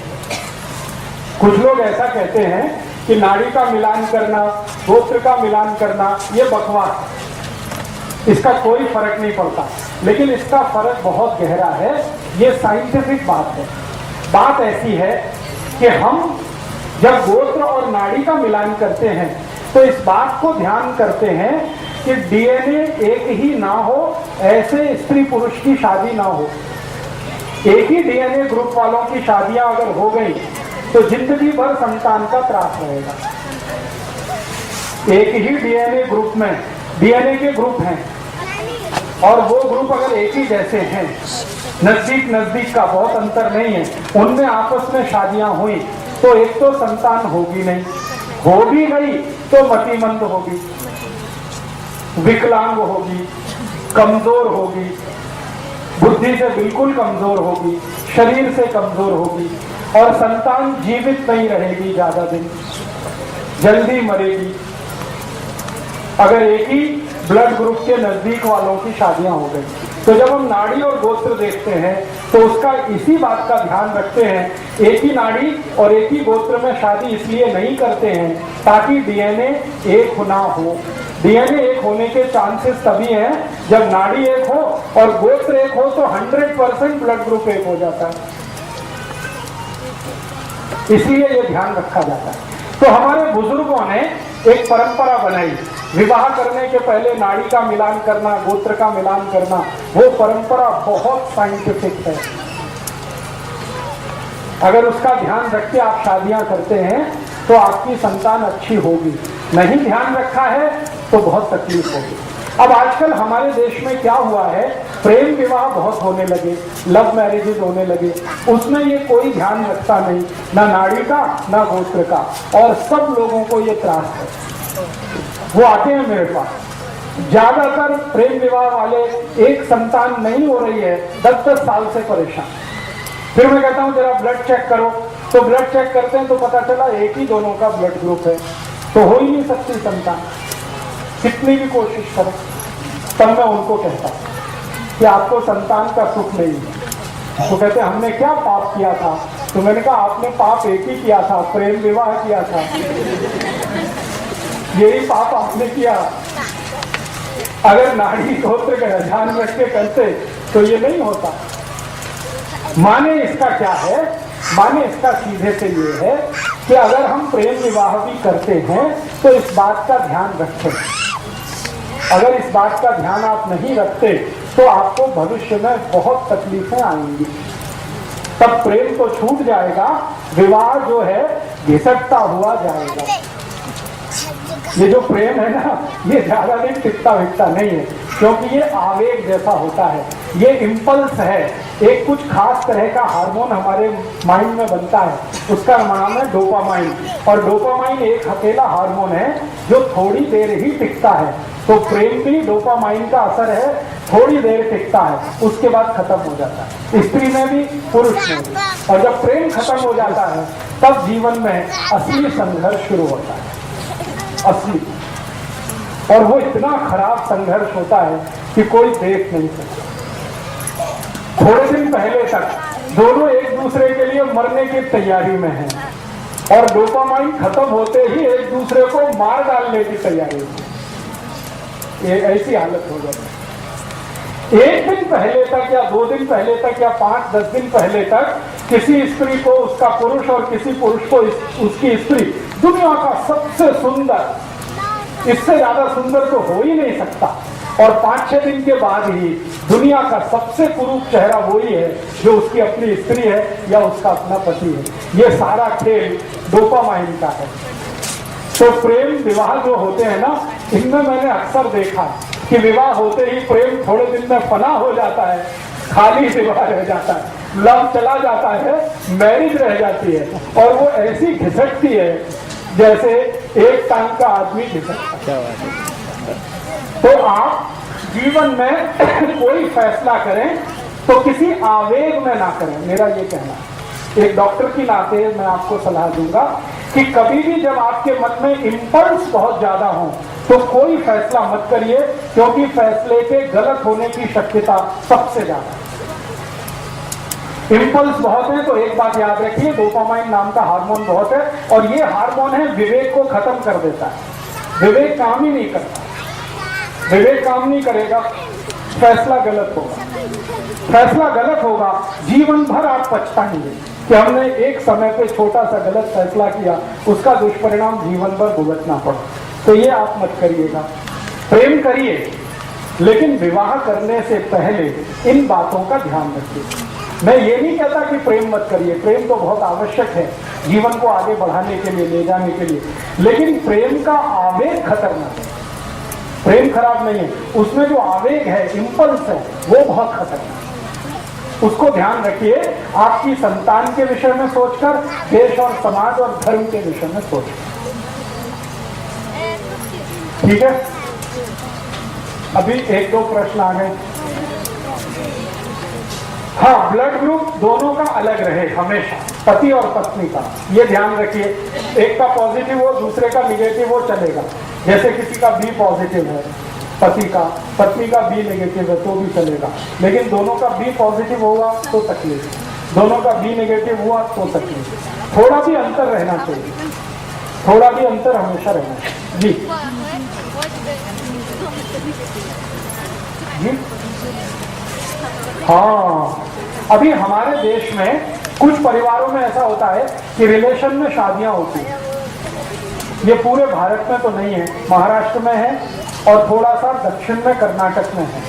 कुछ लोग ऐसा कहते हैं कि नाड़ी का मिलान करना, गोत्र का मिलान करना, ये बकवास, इसका कोई फर्क नहीं पड़ता। लेकिन इसका फर्क बहुत गहरा है, ये साइंटिफिक बात है। बात ऐसी है कि हम जब गोत्र और नाड़ी का मिलान करते हैं तो इस बात को ध्यान करते हैं कि डीएनए एक ही ना हो, ऐसे स्त्री पुरुष की शादी ना हो। एक ही डीएनए ग्रुप वालों की शादियां अगर हो गई तो जिंदगी भर संतान का त्रास रहेगा। एक ही डीएनए ग्रुप में डीएनए के ग्रुप हैं, और वो ग्रुप अगर एक ही जैसे हैं, नजदीक का बहुत अंतर नहीं है, उनमें आपस में शादियां हुई तो एक तो संतान होगी नहीं, हो भी गई तो मतिमंद होगी, विकलांग होगी, कमजोर होगी, बुद्धि से बिल्कुल कमजोर होगी, शरीर से कमजोर होगी, और संतान जीवित नहीं रहेगी ज्यादा दिन, जल्दी मरेगी। अगर एक ही ब्लड ग्रुप के नजदीक वालों की शादियां हो गई, तो जब हम नाड़ी और गोत्र देखते हैं तो उसका इसी बात का ध्यान रखते हैं। एक ही नाड़ी और एक ही गोत्र में शादी इसलिए नहीं करते हैं ताकि डीएनए एक ना हो। डीएनए एक होने के चांसेस तभी हैं जब नाड़ी एक हो और गोत्र एक हो, तो 100% ब्लड ग्रुप एक हो जाता है। इसलिए ये ध्यान रखा जाता है। तो हमारे बुजुर्गों ने एक परंपरा बनाई, विवाह करने के पहले नाड़ी का मिलान करना, गोत्र का मिलान करना। वो परंपरा बहुत साइंटिफिक है। अगर उसका ध्यान रख के आप शादियां करते हैं तो आपकी संतान अच्छी होगी, नहीं ध्यान रखा है तो बहुत तकलीफ होगी। अब आजकल हमारे देश में क्या हुआ है, प्रेम विवाह बहुत होने लगे, लव मैरिजेज होने लगे, उसमें ये कोई ध्यान रखता नहीं, ना नाड़ी का ना गोत्र का, और सब लोगों को ये त्रास है। वो आते हैं मेरे पास, ज्यादातर प्रेम विवाह वाले एक संतान नहीं हो रही है, 10-10 साल से परेशान। फिर मैं कहता हूं जरा ब्लड चेक करो, तो ब्लड चेक करते हैं तो पता चला एक ही दोनों का ब्लड ग्रुप है, तो हो ही नहीं सकती संतान, कितनी भी कोशिश करो। तब मैं उनको कहता कि आपको संतान का सुख नहीं है। तो कहते हमने क्या पाप किया था? तो मैंने कहा आपने पाप एक ही किया था, प्रेम विवाह किया था। यही पाप आपने किया। अगर नाड़ी गोत्र का ध्यान रख के करते तो ये नहीं होता। माने इसका क्या है? माने इसका सीधे से ये है कि अगर हम प्रेम विवाह भी करते हैं तो इस बात का ध्यान रखें। अगर इस बात का ध्यान आप नहीं रखते तो आपको भविष्य में बहुत तकलीफें आएंगी। तब प्रेम तो छूट जाएगा, विवाह जो है घिसटता हुआ जाएगा। ये जो प्रेम है ना, ये ज्यादा दिन टिकता विकता नहीं है, क्योंकि ये आवेग जैसा होता है, ये इम्पल्स है। एक कुछ खास तरह का हार्मोन हमारे माइंड में बनता है, उसका नाम है डोपामाइन। और डोपामाइन एक अकेला हार्मोन है जो थोड़ी देर ही टिकता है। तो प्रेम भी डोपामाइन का असर है, थोड़ी देर टिकता है, उसके बाद खत्म हो जाता है, स्त्री में भी पुरुष में भी। और जब प्रेम खत्म हो जाता है तब जीवन में असली संघर्ष शुरू होता है, असली। और वो इतना खराब संघर्ष होता है कि कोई देख नहीं सकता। थोड़े दिन पहले तक दोनों एक दूसरे के लिए मरने की तैयारी में हैं और डोपामाइन खत्म होते ही एक दूसरे को मार डालने की तैयारी में। ये ऐसी हालत हो जाती है। एक दिन पहले तक या 2 दिन पहले तक या 5-10 दिन पहले तक किसी स्त्री को उसका पुरुष और किसी पुरुष को उसकी स्त्री दुनिया का सबसे सुंदर, इससे ज्यादा सुंदर तो हो ही नहीं सकता। और 5-6 दिन के बाद ही दुनिया का सबसे कुरूप चेहरा वही है जो उसकी अपनी स्त्री है या उसका अपना पति है। ये सारा खेल डोपामाइन का है। तो प्रेम विवाह जो होते हैं ना, इनमें मैंने अक्सर देखा कि विवाह होते ही प्रेम थोड़े दिन में फना हो जाता है, खाली विवाह रह जाता है, लव चला जाता है, मैरिज रह जाती है और वो ऐसी घिसटती है जैसे एक टांग का आदमी घिसटता है। तो आप जीवन में कोई फैसला करें तो किसी आवेग में ना करें, मेरा ये कहना है। एक डॉक्टर की नाते मैं आपको सलाह दूंगा कि कभी भी जब आपके मन में इंपल्स बहुत ज्यादा हो तो कोई फैसला मत करिए, क्योंकि फैसले के गलत होने की शक्यता सबसे ज्यादा है। इंपल्स बहुत है तो एक बात याद रखिए, डोपामाइन नाम का हार्मोन बहुत है और ये हार्मोन है विवेक को खत्म कर देता है। विवेक काम ही नहीं करता, विवेक काम नहीं करेगा, फैसला गलत होगा। फैसला गलत होगा, जीवन भर आप पछताएंगे कि हमने एक समय पे छोटा सा गलत फैसला किया, उसका दुष्परिणाम जीवन भर भुगतना पड़ा। तो ये आप मत करिएगा। प्रेम करिए, लेकिन विवाह करने से पहले इन बातों का ध्यान रखिए। मैं ये नहीं कहता कि प्रेम मत करिए, प्रेम तो बहुत आवश्यक है जीवन को आगे बढ़ाने के लिए, ले जाने के लिए, लेकिन प्रेम का आवेग खतरनाक है। प्रेम खराब नहीं है, उसमें जो आवेग है, इंपल्स है, वो बहुत खतरनाक है। उसको ध्यान रखिए, आपकी संतान के विषय में सोचकर, देश और समाज और धर्म के विषय में सोचकर। ठीक है, अभी 1-2 प्रश्न आ गए। हाँ, ब्लड ग्रुप दोनों का अलग रहे हमेशा, पति और पत्नी का, ये ध्यान रखिए। एक का पॉजिटिव हो, दूसरे का निगेटिव हो, चलेगा। जैसे किसी का बी पॉजिटिव है पति का, पत्नी का बी नेगेटिव है तो भी चलेगा, लेकिन दोनों का बी पॉजिटिव होगा तो तकलीफ, दोनों का बी नेगेटिव हुआ तो तकलीफ। थोड़ा भी अंतर रहना चाहिए, थोड़ा भी अंतर हमेशा रहना चाहिए। जी जी हाँ, अभी हमारे देश में कुछ परिवारों में ऐसा होता है कि रिलेशन में शादियां होती हैं। ये पूरे भारत में तो नहीं है, महाराष्ट्र में है और थोड़ा सा दक्षिण में कर्नाटक में है।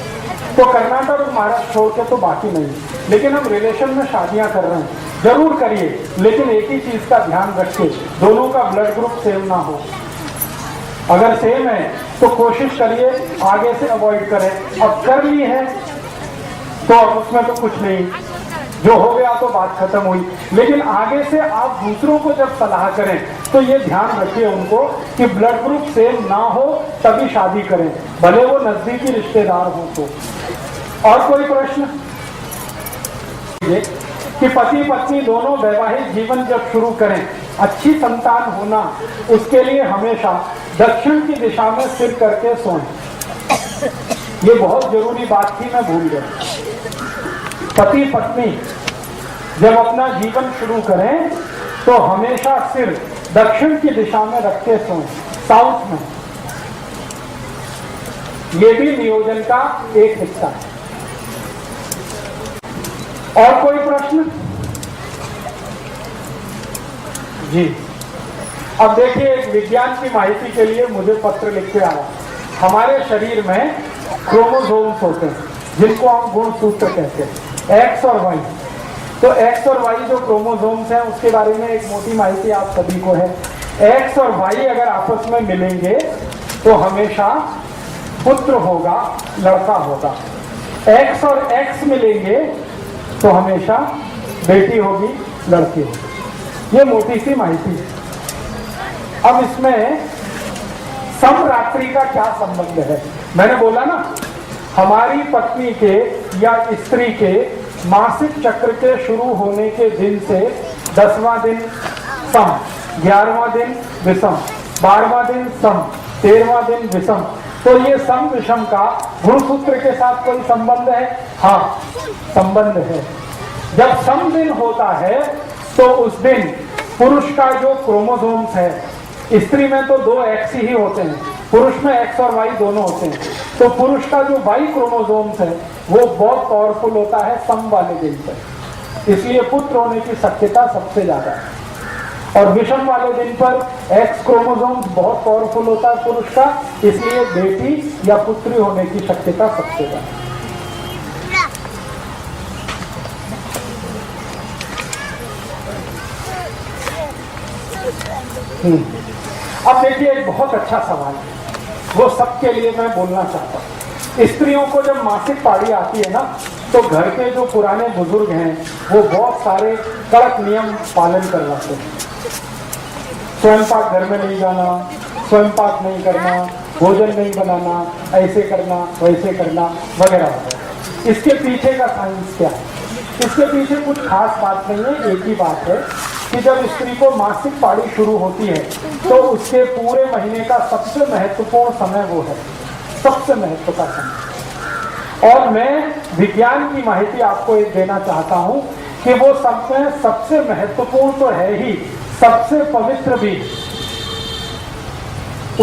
तो कर्नाटक और महाराष्ट्र छोड़ के तो बाकी नहीं, लेकिन हम रिलेशन में शादियां कर रहे हैं। जरूर करिए, लेकिन एक ही चीज का ध्यान रखिए, दोनों का ब्लड ग्रुप सेम ना हो। अगर सेम है तो कोशिश करिए आगे से अवॉइड करें। अब कर ली है तो अब उसमें तो कुछ नहीं, जो हो गया तो बात खत्म हुई। लेकिन आगे से आप दूसरों को जब सलाह करें तो ये ध्यान रखिए उनको कि ब्लड ग्रुप सेम ना हो तभी शादी करें, भले वो नजदीकी रिश्तेदार हो तो। और कोई प्रश्न? कि पति पत्नी दोनों वैवाहिक जीवन जब शुरू करें, अच्छी संतान होना, उसके लिए हमेशा दक्षिण की दिशा में सिर करके सोएं। ये बहुत जरूरी बात थी, मैं भूल गया। पति पत्नी जब अपना जीवन शुरू करें तो हमेशा सिर दक्षिण की दिशा में रख के सोएं, साउथ में। ये भी नियोजन का एक हिस्सा है। और कोई प्रश्न? जी, अब देखिए, एक विज्ञान की माहिती के लिए मुझे पत्र लिख के आया। हमारे शरीर में क्रोमोसोम्स होते हैं जिनको हम गुणसूत्र कहते हैं, एक्स और वाई। तो एक्स और वाई जो क्रोमोसोम्स हैं उसके बारे में एक मोटी माहिती आप सभी को है। एक्स और वाई अगर आपस में मिलेंगे तो हमेशा पुत्र होगा, लड़का होगा। एक्स और एक्स मिलेंगे तो हमेशा बेटी होगी, लड़की होगी। ये मोटी सी माहिती है। अब इसमें समरात्रि का क्या संबंध है? मैंने बोला ना, हमारी पत्नी के या स्त्री के मासिक चक्र के शुरू होने के दिन से 10वां दिन सम, 11वां दिन विषम, 12वां दिन सम, 13वां दिन विषम। तो ये सम विषम का गुणसूत्र के साथ कोई संबंध है? हाँ, संबंध है। जब सम दिन होता है तो उस दिन पुरुष का जो क्रोमोसोम्स है, स्त्री में तो 2 एक्स ही होते हैं, पुरुष में एक्स और वाई दोनों होते हैं। तो पुरुष का जो वाई क्रोमोसोम्स है वो बहुत पावरफुल होता है सम वाले दिन पर, इसलिए पुत्र होने की शक्यता सबसे ज्यादा है। और विषम वाले दिन पर एक्स क्रोमोसोम्स बहुत पावरफुल होता है पुरुष का, इसलिए बेटी या पुत्री होने की शक्यता सबसे ज्यादा। अब देखिए, एक बहुत अच्छा सवाल है, वो सबके लिए मैं बोलना चाहता हूँ। स्त्रियों को जब मासिक पारी आती है ना, तो घर के जो पुराने बुजुर्ग हैं वो बहुत सारे कड़क नियम पालन करवाते हैं। स्वयं पाक घर में नहीं जाना, स्वयं पाक नहीं करना, भोजन नहीं बनाना, ऐसे करना, वैसे करना, वगैरह वगैरह। इसके पीछे का साइंस क्या है? इसके पीछे कुछ खास बात नहीं है, एक ही बात है कि जब स्त्री को मासिक पारी शुरू होती है तो उसके पूरे महीने का सबसे महत्वपूर्ण समय वो है, सबसे महत्व का समय। और मैं विज्ञान की माहिती आपको एक देना चाहता हूं कि वो समय सबसे महत्वपूर्ण तो है ही, सबसे पवित्र भी।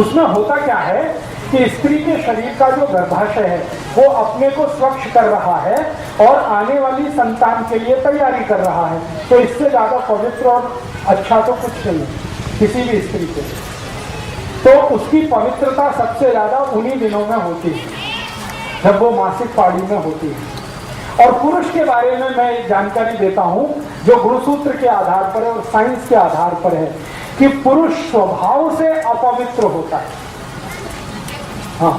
उसमें होता क्या है कि स्त्री के शरीर का जो गर्भाशय है वो अपने को स्वच्छ कर रहा है और आने वाली संतान के लिए तैयारी कर रहा है। तो इससे ज्यादा पवित्र और अच्छा तो कुछ नहीं किसी भी स्त्री के। तो उसकी पवित्रता सबसे ज्यादा उन्हीं दिनों में होती है जब वो मासिक पारी में होती है। और पुरुष के बारे में मैं एक जानकारी देता हूं जो गुणसूत्र के आधार पर है और साइंस के आधार पर है कि पुरुष स्वभाव से अपवित्र होता है। हाँ,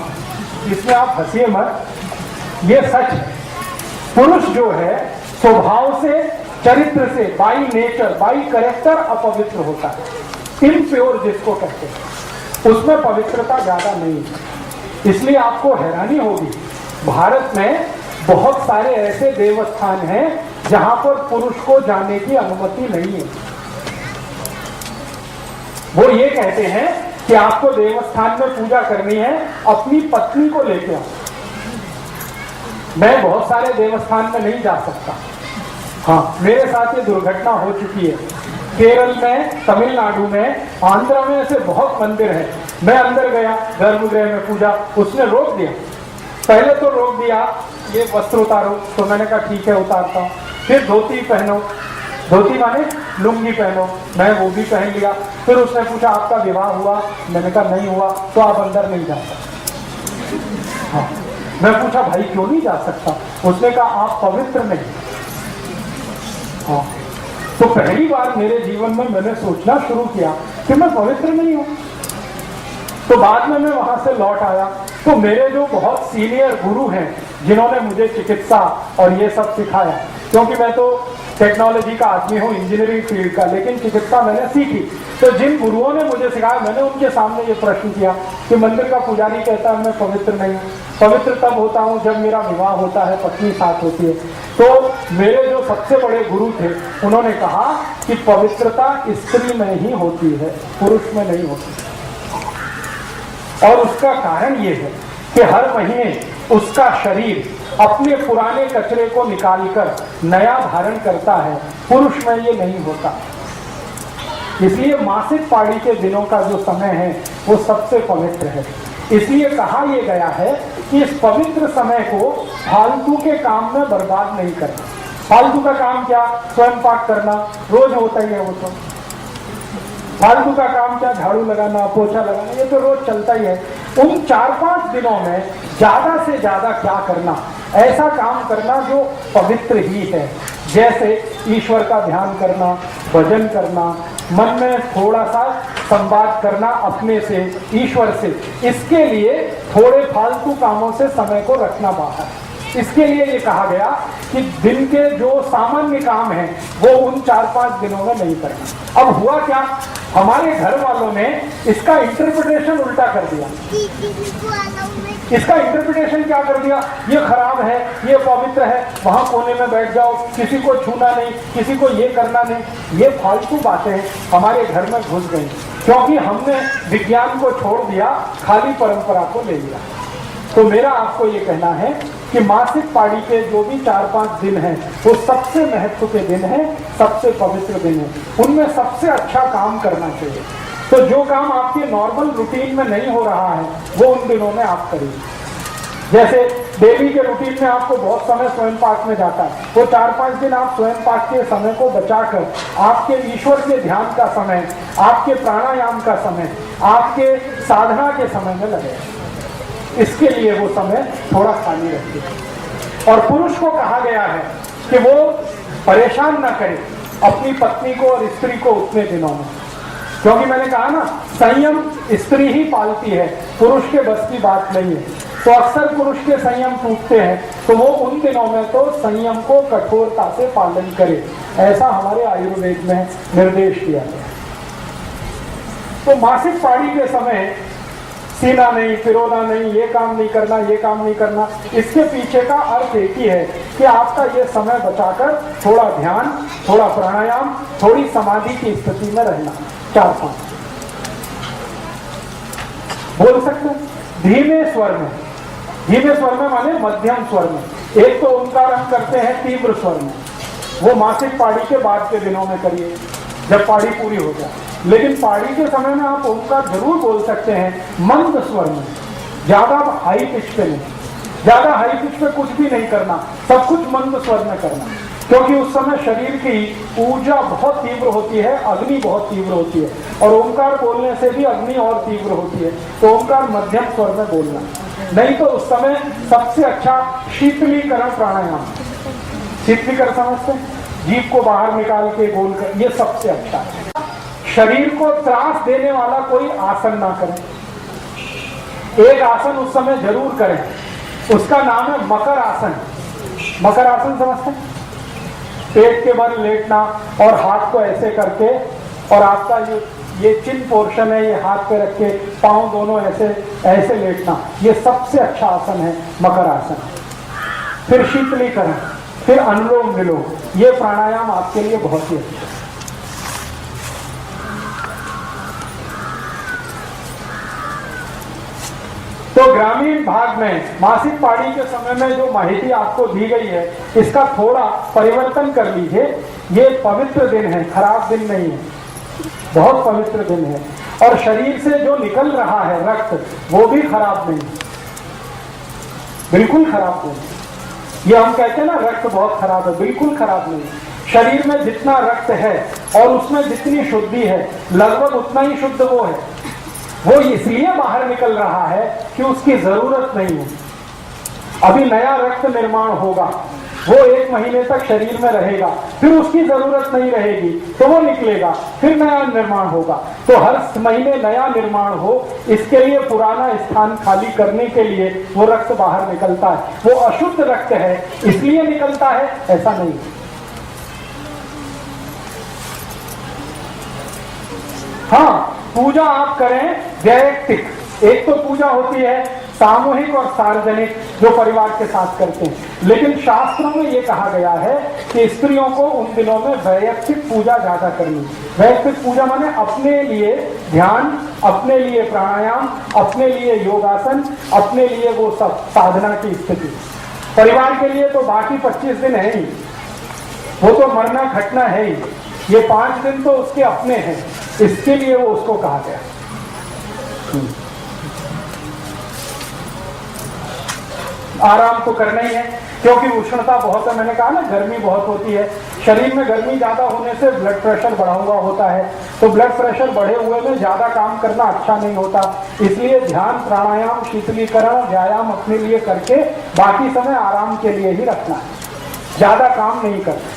इसमें आप हंसिए मत, ये सच है। पुरुष जो है स्वभाव से, चरित्र से, बाई नेचर, बाई कैरेक्टर अपवित्र होता है, इम्प्योर जिसको कहते हैं, उसमें पवित्रता ज्यादा नहीं है। इसलिए आपको हैरानी होगी, भारत में बहुत सारे ऐसे देवस्थान हैं जहां पर पुरुष को जाने की अनुमति नहीं है। वो ये कहते हैं कि आपको देवस्थान में पूजा करनी है, अपनी पत्नी को लेके आओ। मैं बहुत सारे देवस्थान में नहीं जा सकता। हाँ, मेरे साथ ये दुर्घटना हो चुकी है। केरल में, तमिलनाडु में, आंध्र में ऐसे बहुत मंदिर है। मैं अंदर गया गर्भगृह में पूजा, उसने रोक दिया। पहले तो रोक दिया ये वस्त्र उतारो, तो मैंने कहा ठीक है उतारता हूँ। फिर धोती पहनो, धोती माने लुंगी पहनो, मैं वो भी पहन लिया। फिर उसने पूछा आपका विवाह हुआ? मैंने कहा नहीं हुआ, तो आप अंदर नहीं जा सकते। हाँ, मैं पूछा भाई क्यों नहीं जा सकता? उसने कहा आप पवित्र नहीं। हाँ, तो पहली बार मेरे जीवन में मैंने सोचना शुरू किया कि मैं पवित्र नहीं हूं। तो बाद में मैं वहां से लौट आया तो मेरे जो बहुत सीनियर गुरु हैं जिन्होंने मुझे चिकित्सा और ये सब सिखाया, क्योंकि मैं तो टेक्नोलॉजी का आदमी हूँ, इंजीनियरिंग फील्ड का, लेकिन चिकित्सा मैंने सीखी। तो जिन गुरुओं ने मुझे सिखाया, मैंने उनके सामने ये प्रश्न किया कि मंदिर का पुजारी कहता है मैं पवित्र नहीं हूँ। पवित्र तब होता हूँ जब मेरा विवाह होता है, पत्नी साथ होती है। तो मेरे जो सबसे बड़े गुरु थे उन्होंने कहा कि पवित्रता स्त्री में ही होती है, पुरुष में नहीं होती। और उसका कारण ये है कि हर महीने उसका शरीर अपने पुराने कचरे को निकालकर नया धारण करता है, पुरुष में ये नहीं होता। इसलिए मासिक पारी के दिनों का जो समय है वो सबसे पवित्र है। इसलिए कहा यह गया है कि इस पवित्र समय को फालतू के काम में बर्बाद नहीं करना। फालतू का काम क्या? स्वयं पाक करना, रोज होता ही है वो तो। फालतू का काम क्या? झाड़ू लगाना, पोछा लगाना, ये तो रोज चलता ही है। उन 4-5 दिनों में ज्यादा से ज्यादा क्या करना? ऐसा काम करना जो पवित्र ही है, जैसे ईश्वर का ध्यान करना, भजन करना, मन में थोड़ा सा संवाद करना अपने से, ईश्वर से। इसके लिए थोड़े फालतू कामों से समय को रखना बाहर। इसके लिए ये कहा गया कि दिन के जो सामान्य काम हैं वो उन 4-5 दिनों में नहीं करना। अब हुआ क्या? हमारे घर वालों ने इसका इंटरप्रिटेशन उल्टा कर दिया। इसका इंटरप्रिटेशन क्या कर दिया? ये खराब है, ये पवित्र है, वहां कोने में बैठ जाओ, किसी को छूना नहीं, किसी को ये करना नहीं। ये फालतू बातें हमारे घर में घुस गई क्योंकि हमने विज्ञान को छोड़ दिया, खाली परंपरा को ले लिया। तो मेरा आपको ये कहना है कि मासिक पाड़ी के जो भी 4-5 दिन हैं वो सबसे महत्व के दिन हैं, सबसे पवित्र दिन हैं। उनमें सबसे अच्छा काम करना चाहिए। तो जो काम आपके नॉर्मल रूटीन में नहीं हो रहा है वो उन दिनों में आप करिए। जैसे डेली के रूटीन में आपको बहुत समय स्वयं पाक में जाता है, वो 4-5 दिन आप स्वयं पाक के समय को बचाकर आपके ईश्वर के ध्यान का समय, आपके प्राणायाम का समय, आपके साधना के समय में लगे। इसके लिए वो समय थोड़ा खाली रखिए। और पुरुष को कहा गया है कि वो परेशान ना करे अपनी पत्नी को और स्त्री को उतने दिनों में, क्योंकि मैंने कहा ना, संयम स्त्री ही पालती है, पुरुष के बस की बात नहीं है। तो अक्सर पुरुष के संयम टूटते हैं, तो वो उन दिनों में तो संयम को कठोरता से पालन करे, ऐसा हमारे आयुर्वेद में निर्देश दिया गया। तो मासिक पाड़ी के समय सीना नहीं, फिरोना नहीं, ये काम नहीं करना, ये काम नहीं करना। इसके पीछे का अर्थ एक ही है कि आपका ये समय बचाकर थोड़ा ध्यान, थोड़ा प्राणायाम, थोड़ी समाधि की स्थिति में रहना। 4-5 बोल सकते हैं धीमे स्वर में। धीमे स्वर में माने मध्यम स्वर में। एक तो ओंकार हम करते हैं तीव्र स्वर में, वो मासिक पाड़ी के बाद के दिनों में करिए जब पाड़ी पूरी हो जाए। लेकिन पाड़ी के समय में आप ओंकार जरूर बोल सकते हैं मंद स्वर में, ज्यादा हाई पिच पे नहीं। ज्यादा हाई पिच पे कुछ भी नहीं करना, सब कुछ मंद स्वर में करना, क्योंकि उस समय शरीर की ऊर्जा बहुत तीव्र होती है, अग्नि बहुत तीव्र होती है, और ओंकार बोलने से भी अग्नि और तीव्र होती है। तो ओंकार मध्यम स्वर में बोलना। नहीं तो उस समय सबसे अच्छा शीतलीकरण प्राणायाम, शीतलीकरण समझते हैं, जीभ को बाहर निकाल के गोल कर, ये सबसे अच्छा है। शरीर को त्रास देने वाला कोई आसन ना करें। एक आसन उस समय जरूर करें, उसका नाम है मकर आसन। मकर आसन समझते हैं? पेट के बल लेटना और हाथ को ऐसे करके, और आपका ये चिन पोर्शन है, ये हाथ पे रख के पांव दोनों ऐसे ऐसे लेटना, ये सबसे अच्छा आसन है मकर आसन। फिर शीतलीकरण, फिर अनुलोम विलोम, ये प्राणायाम आपके लिए बहुत ही अच्छा है। तो ग्रामीण भाग में मासिक पाड़ी के समय में जो माहिती आपको दी गई है, इसका थोड़ा परिवर्तन कर लीजिए। ये पवित्र दिन है, खराब दिन नहीं है, बहुत पवित्र दिन है। और शरीर से जो निकल रहा है रक्त, वो भी खराब नहीं, बिल्कुल खराब नहीं। ये हम कहते हैं ना रक्त बहुत खराब है, बिल्कुल खराब नहीं। शरीर में जितना रक्त है और उसमें जितनी शुद्धि है, लगभग उतना ही शुद्ध वो है। वो इसलिए बाहर निकल रहा है कि उसकी जरूरत नहीं है। अभी नया रक्त निर्माण होगा, वो 1 महीने तक शरीर में रहेगा, फिर उसकी जरूरत नहीं रहेगी तो वो निकलेगा, फिर नया निर्माण होगा। तो हर महीने नया निर्माण हो, इसके लिए पुराना स्थान खाली करने के लिए वो रक्त बाहर निकलता है। वो अशुद्ध रक्त है इसलिए निकलता है, ऐसा नहीं। हाँ, पूजा आप करें वैयक्तिक। एक तो पूजा होती है सामूहिक और सार्वजनिक, जो परिवार के साथ करते हैं। लेकिन शास्त्रों में ये कहा गया है कि स्त्रियों को उन दिनों में वैयक्तिक पूजा ज्यादा करनी। वैयक्तिक पूजा माने अपने लिए ध्यान, अपने लिए प्राणायाम, अपने लिए योगासन, अपने लिए वो सब साधना की स्थिति। परिवार के लिए तो बाकी 25 दिन है ही, वो तो मरना घटना है ही। ये 5 दिन तो उसके अपने हैं, इसके लिए वो उसको कहा गया। आराम तो करना ही है, क्योंकि उष्णता बहुत है। मैंने कहा ना, गर्मी बहुत होती है शरीर में। गर्मी ज्यादा होने से ब्लड प्रेशर बढ़ा हुआ होता है, तो ब्लड प्रेशर बढ़े हुए में ज्यादा काम करना अच्छा नहीं होता। इसलिए ध्यान, प्राणायाम, शीतलीकरण, व्यायाम अपने लिए करके बाकी समय आराम के लिए ही रखना है, ज्यादा काम नहीं करना।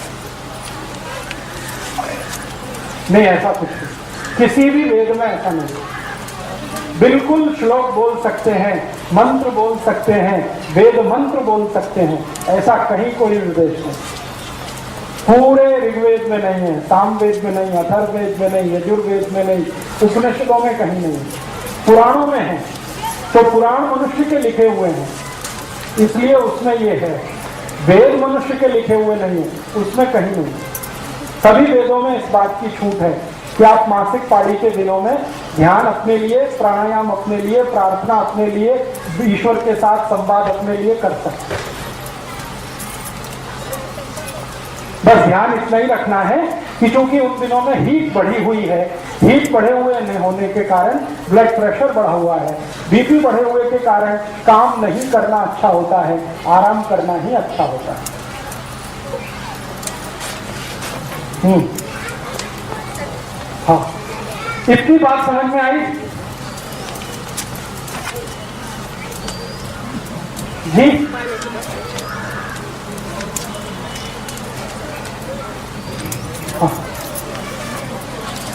नहीं, ऐसा कुछ नहीं, किसी भी वेद में ऐसा नहीं। बिल्कुल श्लोक बोल सकते हैं, मंत्र बोल सकते हैं, वेद मंत्र बोल सकते हैं, ऐसा कहीं कोई निर्देश नहीं। पूरे ऋग्वेद में नहीं है, सामवेद में नहीं, अथर्ववेद में नहीं, यजुर्वेद में नहीं, उपनिषदों में कहीं नहीं, पुराणों में है। तो पुराण मनुष्य के लिखे हुए हैं, इसलिए उसमें ये है। वेद मनुष्य के लिखे हुए नहीं है, उसमें कहीं नहीं। सभी वेदों में इस बात की छूट है कि आप मासिक पाळी के दिनों में ध्यान अपने लिए, प्राणायाम अपने लिए, प्रार्थना अपने लिए, ईश्वर के साथ संवाद अपने लिए कर सकते हैं। बस ध्यान इतना ही रखना है कि चूंकि उन दिनों में हीट बढ़ी हुई है, हीट बढ़े हुए होने के कारण ब्लड प्रेशर बढ़ा हुआ है, बीपी बढ़े हुए के कारण काम नहीं करना अच्छा होता है, आराम करना ही अच्छा होता है। हाँ, इतनी बात समझ में आई जी? हाँ,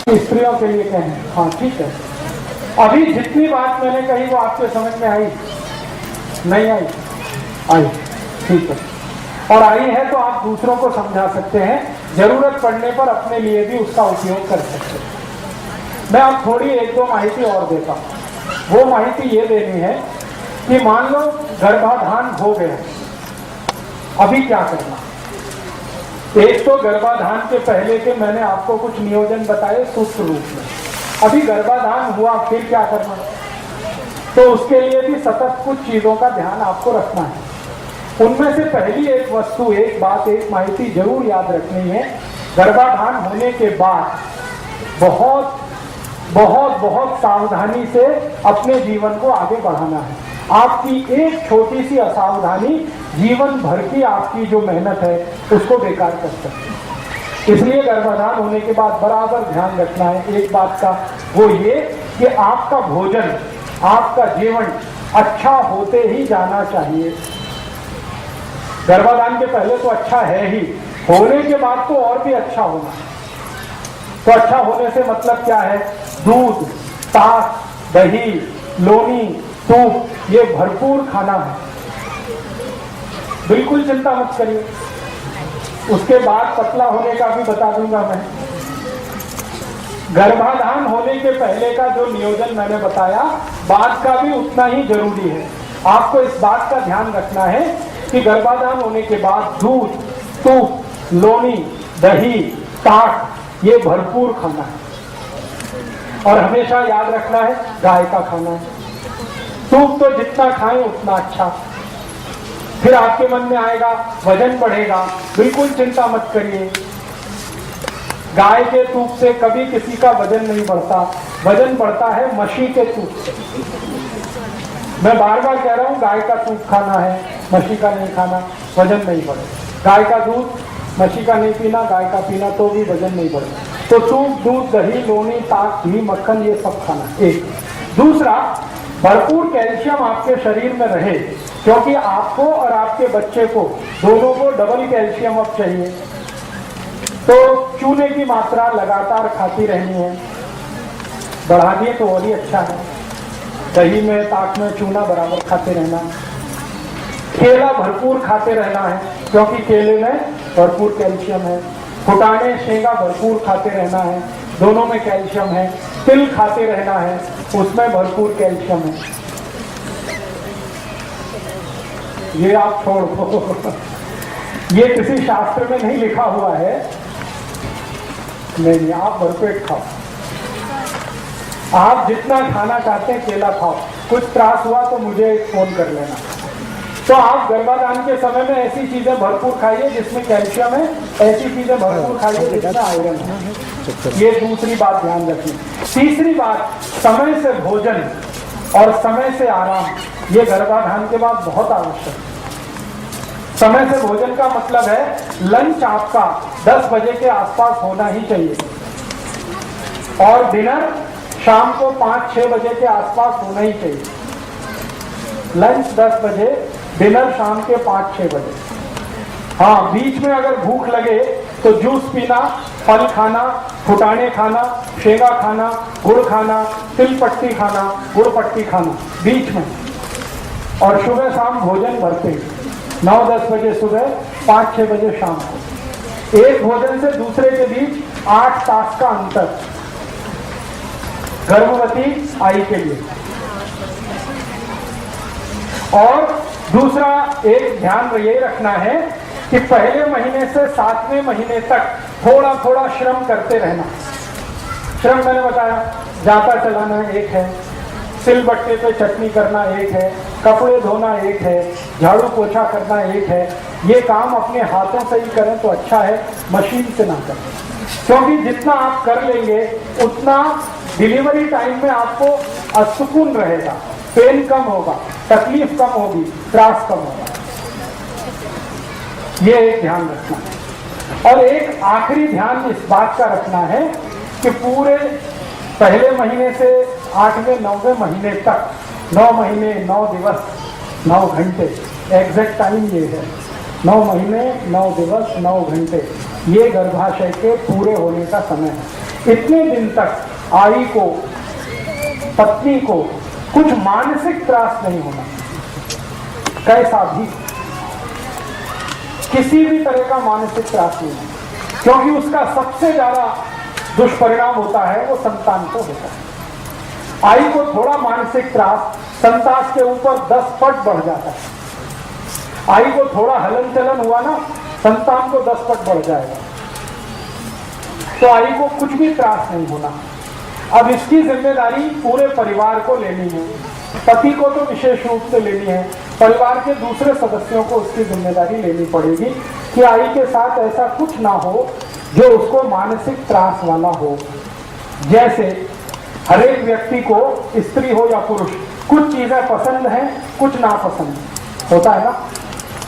स्त्रियों के लिए कहें, हाँ ठीक है। अभी जितनी बात मैंने कही वो आपके समझ में आई? नहीं आई? आई, ठीक है। और आई है तो आप दूसरों को समझा सकते हैं, जरूरत पड़ने पर अपने लिए भी उसका उपयोग कर सकते हैं। मैं आप थोड़ी एक दो माहिती और देता हूं। वो माहिती ये देनी है कि मान लो गर्भाधान हो गया, अभी क्या करना। एक तो गर्भाधान के पहले के मैंने आपको कुछ नियोजन बताए सूक्ष्म रूप में। अभी गर्भाधान हुआ, फिर क्या करना, तो उसके लिए भी सतत कुछ चीजों का ध्यान आपको रखना है। उनमें से पहली एक वस्तु, एक बात, एक माहिती जरूर याद रखनी है। गर्भाधान होने के बाद बहुत बहुत बहुत सावधानी से अपने जीवन को आगे बढ़ाना है। आपकी एक छोटी सी असावधानी जीवन भर की आपकी जो मेहनत है उसको बेकार कर सकती है। इसलिए गर्भाधान होने के बाद बराबर ध्यान रखना है एक बात का, वो ये कि आपका भोजन, आपका जीवन अच्छा होते ही जाना चाहिए। गर्भाधान के पहले तो अच्छा है ही, होने के बाद तो और भी अच्छा होना। तो अच्छा होने से मतलब क्या है? दूध, ताक, दही, लोनी, दूध, ये भरपूर खाना है। बिल्कुल चिंता मत करिए। उसके बाद पतला होने का भी बता दूंगा मैं। गर्भाधान होने के पहले का जो नियोजन मैंने बताया, बाद का भी उतना ही जरूरी है। आपको इस बात का ध्यान रखना है कि गर्भाधान होने के बाद दूध, दूध, लोनी, दही, ताक, ये भरपूर खाना है। और हमेशा याद रखना है गाय का खाना है। सूप तो जितना खाएं उतना अच्छा। फिर आपके मन में आएगा वजन बढ़ेगा, बिल्कुल चिंता मत करिए। गाय के दूध से कभी किसी का वजन नहीं बढ़ता, वजन बढ़ता है मशी के दूध से। मैं बार बार कह रहा हूं, गाय का दूध खाना है, मशी का नहीं खाना, वजन नहीं बढ़ेगा। गाय का दूध, मशी का नहीं पीना, गाय का पीना, तो भी वजन नहीं बढ़ेगा। तो सूप, दूध, दही, लोनी, ताक, घी, मक्खन, ये सब खाना। एक दूसरा, भरपूर कैल्शियम आपके शरीर में रहे, क्योंकि आपको और आपके बच्चे को दोनों को डबल कैल्शियम अब चाहिए। तो चूने की मात्रा लगातार खाती रहनी है, बढ़ा दिए तो और ही अच्छा है। दही में, ताक में चूना बराबर खाते रहना। केला भरपूर खाते रहना है, क्योंकि केले में भरपूर कैल्शियम है। फुटाने, शेंगा भरपूर खाते रहना है, दोनों में कैल्शियम है। तिल खाते रहना है, उसमें भरपूर कैल्शियम है। ये आप छोड़ दो, ये किसी शास्त्र में नहीं लिखा हुआ है। नहीं, आप भरपेट खाओ। आप जितना खाना चाहते हैं केला खाओ। कुछ त्रास हुआ तो मुझे फोन कर लेना। तो आप गर्भाधान के समय में ऐसी चीजें भरपूर खाइए जिसमें कैल्शियम है, ऐसी चीजें भरपूर खाइए जिसमें आयरन है। ये दूसरी बात ध्यान रखिए। तीसरी बात, समय से भोजन और समय से आराम, ये गर्भाधान के बाद बहुत आवश्यक है। समय से भोजन का मतलब है लंच आपका 10 बजे के आसपास होना ही चाहिए और डिनर शाम को 5-6 बजे के आसपास होना ही चाहिए। लंच 10 बजे, डिनर शाम के 5-6 बजे। हाँ, बीच में अगर भूख लगे तो जूस पीना, फल खाना, फुटाने खाना, शेंगा खाना, गुड़ खाना, तिल पट्टी खाना, गुड़ पट्टी खाना बीच में। और सुबह शाम भोजन भरते 9-10 बजे सुबह, 5-6 बजे शाम को। एक भोजन से दूसरे के बीच 8 तास का अंतर गर्भवती आई के लिए। और दूसरा एक ध्यान ये रखना है कि पहले महीने से 7वें महीने तक थोड़ा थोड़ा श्रम करते रहना। श्रम मैंने बताया, जाता चलाना एक है, सिलबट्टे पे चटनी करना एक है, कपड़े धोना एक है, झाड़ू पोछा करना एक है। ये काम अपने हाथों से ही करें तो अच्छा है, मशीन से ना करें, क्योंकि जितना आप कर लेंगे उतना डिलीवरी टाइम में आपको असुकून रहेगा, पेन कम होगा, तकलीफ कम होगी, त्रास कम होगा। ये एक ध्यान रखना है। और एक आखिरी ध्यान इस बात का रखना है कि पूरे पहले महीने से 8वें 9वें महीने तक 9 महीने 9 दिवस 9 घंटे, एग्जैक्ट टाइम ये है 9 महीने 9 दिवस 9 घंटे, ये गर्भाशय के पूरे होने का समय है। इतने दिन तक आई को, पत्नी को कुछ मानसिक त्रास नहीं होना, कैसा भी, किसी भी तरह का मानसिक त्रास नहीं होना, क्योंकि उसका सबसे ज्यादा दुष्परिणाम होता है वो संतान को होता है। आई को थोड़ा मानसिक त्रास संतान के ऊपर 10 पट बढ़ जाता है। आई को थोड़ा हलन चलन हुआ ना, संतान को 10 पट बढ़ जाएगा। तो आई को कुछ भी त्रास नहीं होना। अब इसकी जिम्मेदारी पूरे परिवार को लेनी है। पति को तो विशेष रूप से लेनी है, परिवार के दूसरे सदस्यों को उसकी जिम्मेदारी लेनी पड़ेगी कि आई के साथ ऐसा कुछ ना हो जो उसको मानसिक त्रास वाला हो। जैसे हर एक व्यक्ति को, स्त्री हो या पुरुष, कुछ चीजें पसंद हैं, कुछ नापसंद होता है ना,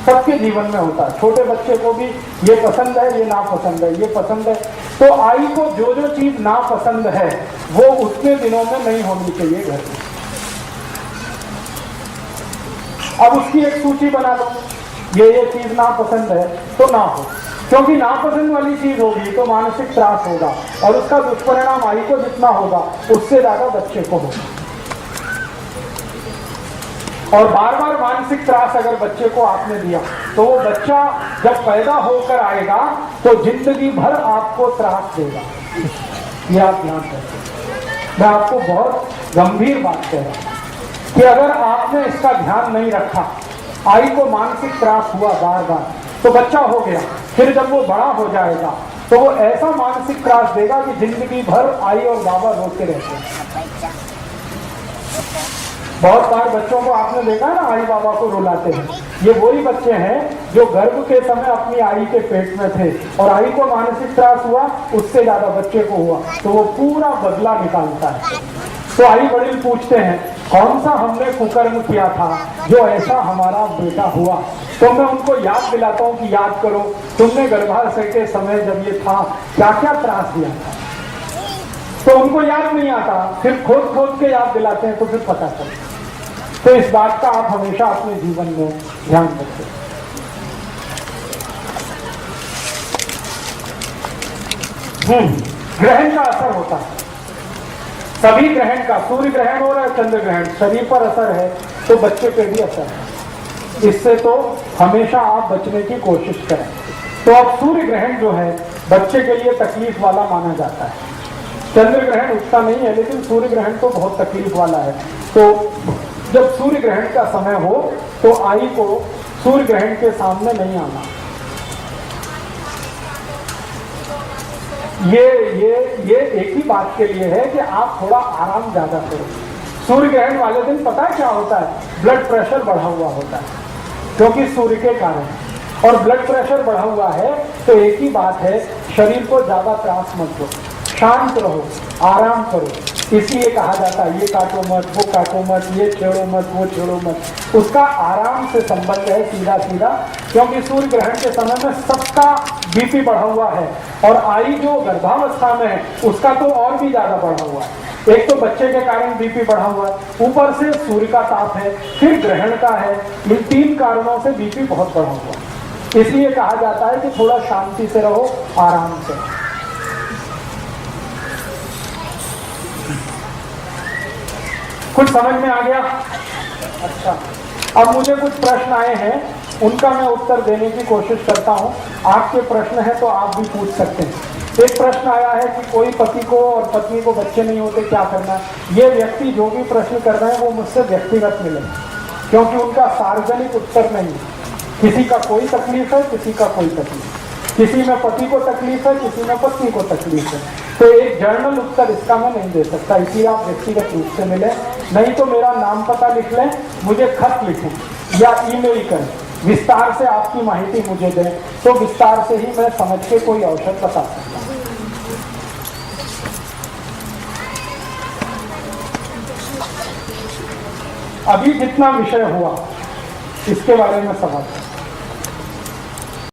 सबके जीवन में होता है। छोटे बच्चे को भी ये पसंद है, ये नापसंद है, ये पसंद है। तो आई को जो जो चीज नापसंद है वो उतने दिनों में नहीं होनी चाहिए घर में। अब उसकी एक सूची बना दो, ये चीज नापसंद है तो ना हो, क्योंकि नापसंद वाली चीज होगी तो मानसिक त्रास होगा और उसका दुष्परिणाम आई को जितना होगा उससे ज्यादा बच्चे को होगा। और बार बार मानसिक त्रास अगर बच्चे को आपने दिया तो वो बच्चा जब पैदा होकर आएगा तो जिंदगी भर आपको त्रास देगा। ये आप ध्यान रखें। मैं आपको बहुत गंभीर बात कह रहा हूं कि अगर आपने इसका ध्यान नहीं रखा, आई को मानसिक त्रास हुआ बार बार, तो बच्चा हो गया, फिर जब वो बड़ा हो जाएगा तो वो ऐसा मानसिक त्रास देगा कि जिंदगी भर आई और बाबा रोते रहते हैं। बहुत बार बच्चों को आपने देखा ना, आई बाबा को रुलाते हैं। ये वही बच्चे हैं जो गर्भ के समय अपनी आई के पेट में थे और आई को मानसिक त्रास हुआ, उससे ज्यादा बच्चे को हुआ, तो वो पूरा बदला निकालता है। तो आई वडील पूछते हैं, कौन सा हमने कुकर्म किया था जो ऐसा हमारा बेटा हुआ? तो मैं उनको याद दिलाता हूँ कि याद करो, तुमने गर्भाशय के समय जब ये था क्या क्या त्रास दिया था। तो उनको याद नहीं आता, फिर खोद खोद के याद दिलाते हैं तो फिर पता चलता। तो इस बात का आप हमेशा अपने जीवन में ध्यान रखें। ग्रहण का असर होता है, सभी ग्रहण का, सूर्य ग्रहण हो रहा है, चंद्र ग्रहण, शरीर पर असर है तो बच्चे पे भी असर है। इससे तो हमेशा आप बचने की कोशिश करें। तो अब सूर्य ग्रहण जो है बच्चे के लिए तकलीफ वाला माना जाता है। चंद्र ग्रहण उतना नहीं है, लेकिन सूर्य ग्रहण तो बहुत तकलीफ वाला है। तो जब सूर्य ग्रहण का समय हो तो आई को सूर्य ग्रहण के सामने नहीं आना। ये एक ही बात के लिए है कि आप थोड़ा आराम ज्यादा करो। सूर्य ग्रहण वाले दिन पता है क्या होता है? ब्लड प्रेशर बढ़ा हुआ होता है, क्योंकि सूर्य के कारण। और ब्लड प्रेशर बढ़ा हुआ है तो एक ही बात है, शरीर को ज्यादा त्रास मत दो, शांत रहो, आराम करो, इसलिए कहा जाता है ये काटो मत, वो काटो मत, ये छेड़ो मत, वो छेड़ो मत। उसका आराम से संबंध है, सीधा सीधा, क्योंकि सूर्य ग्रहण के समय में सबका बीपी बढ़ा हुआ है, और आई जो गर्भावस्था में है उसका तो और भी ज्यादा बढ़ा हुआ है। एक तो बच्चे के कारण बीपी बढ़ा हुआ है, ऊपर से सूर्य का ताप है, फिर ग्रहण का है, इन 3 कारणों से बीपी बहुत बढ़ा हुआ है। इसलिए कहा जाता है कि थोड़ा शांति से रहो, आराम से। कुछ समझ में आ गया? अच्छा, अब मुझे कुछ प्रश्न आए हैं, उनका मैं उत्तर देने की कोशिश करता हूं। आपके प्रश्न है तो आप भी पूछ सकते हैं। एक प्रश्न आया है कि कोई पति को और पत्नी को बच्चे नहीं होते, क्या करना है? ये व्यक्ति जो भी प्रश्न कर रहे हैं वो मुझसे व्यक्तिगत मिले, क्योंकि उनका सार्वजनिक उत्तर नहीं। किसी का कोई तकलीफ है, किसी का कोई तकलीफ, किसी में पति को तकलीफ है, किसी में पत्नी को तकलीफ है, तो एक जर्नल उत्तर इसका मैं नहीं दे सकता। इसलिए आप व्यक्तिगत रूप से मिले, नहीं तो मेरा नाम पता लिख लें, मुझे खत लिखें या ईमेल करें, विस्तार से आपकी माहिती मुझे दें, तो विस्तार से ही मैं समझ के कोई औषध बता सकता हूँ। अभी जितना विषय हुआ इसके बारे में समझ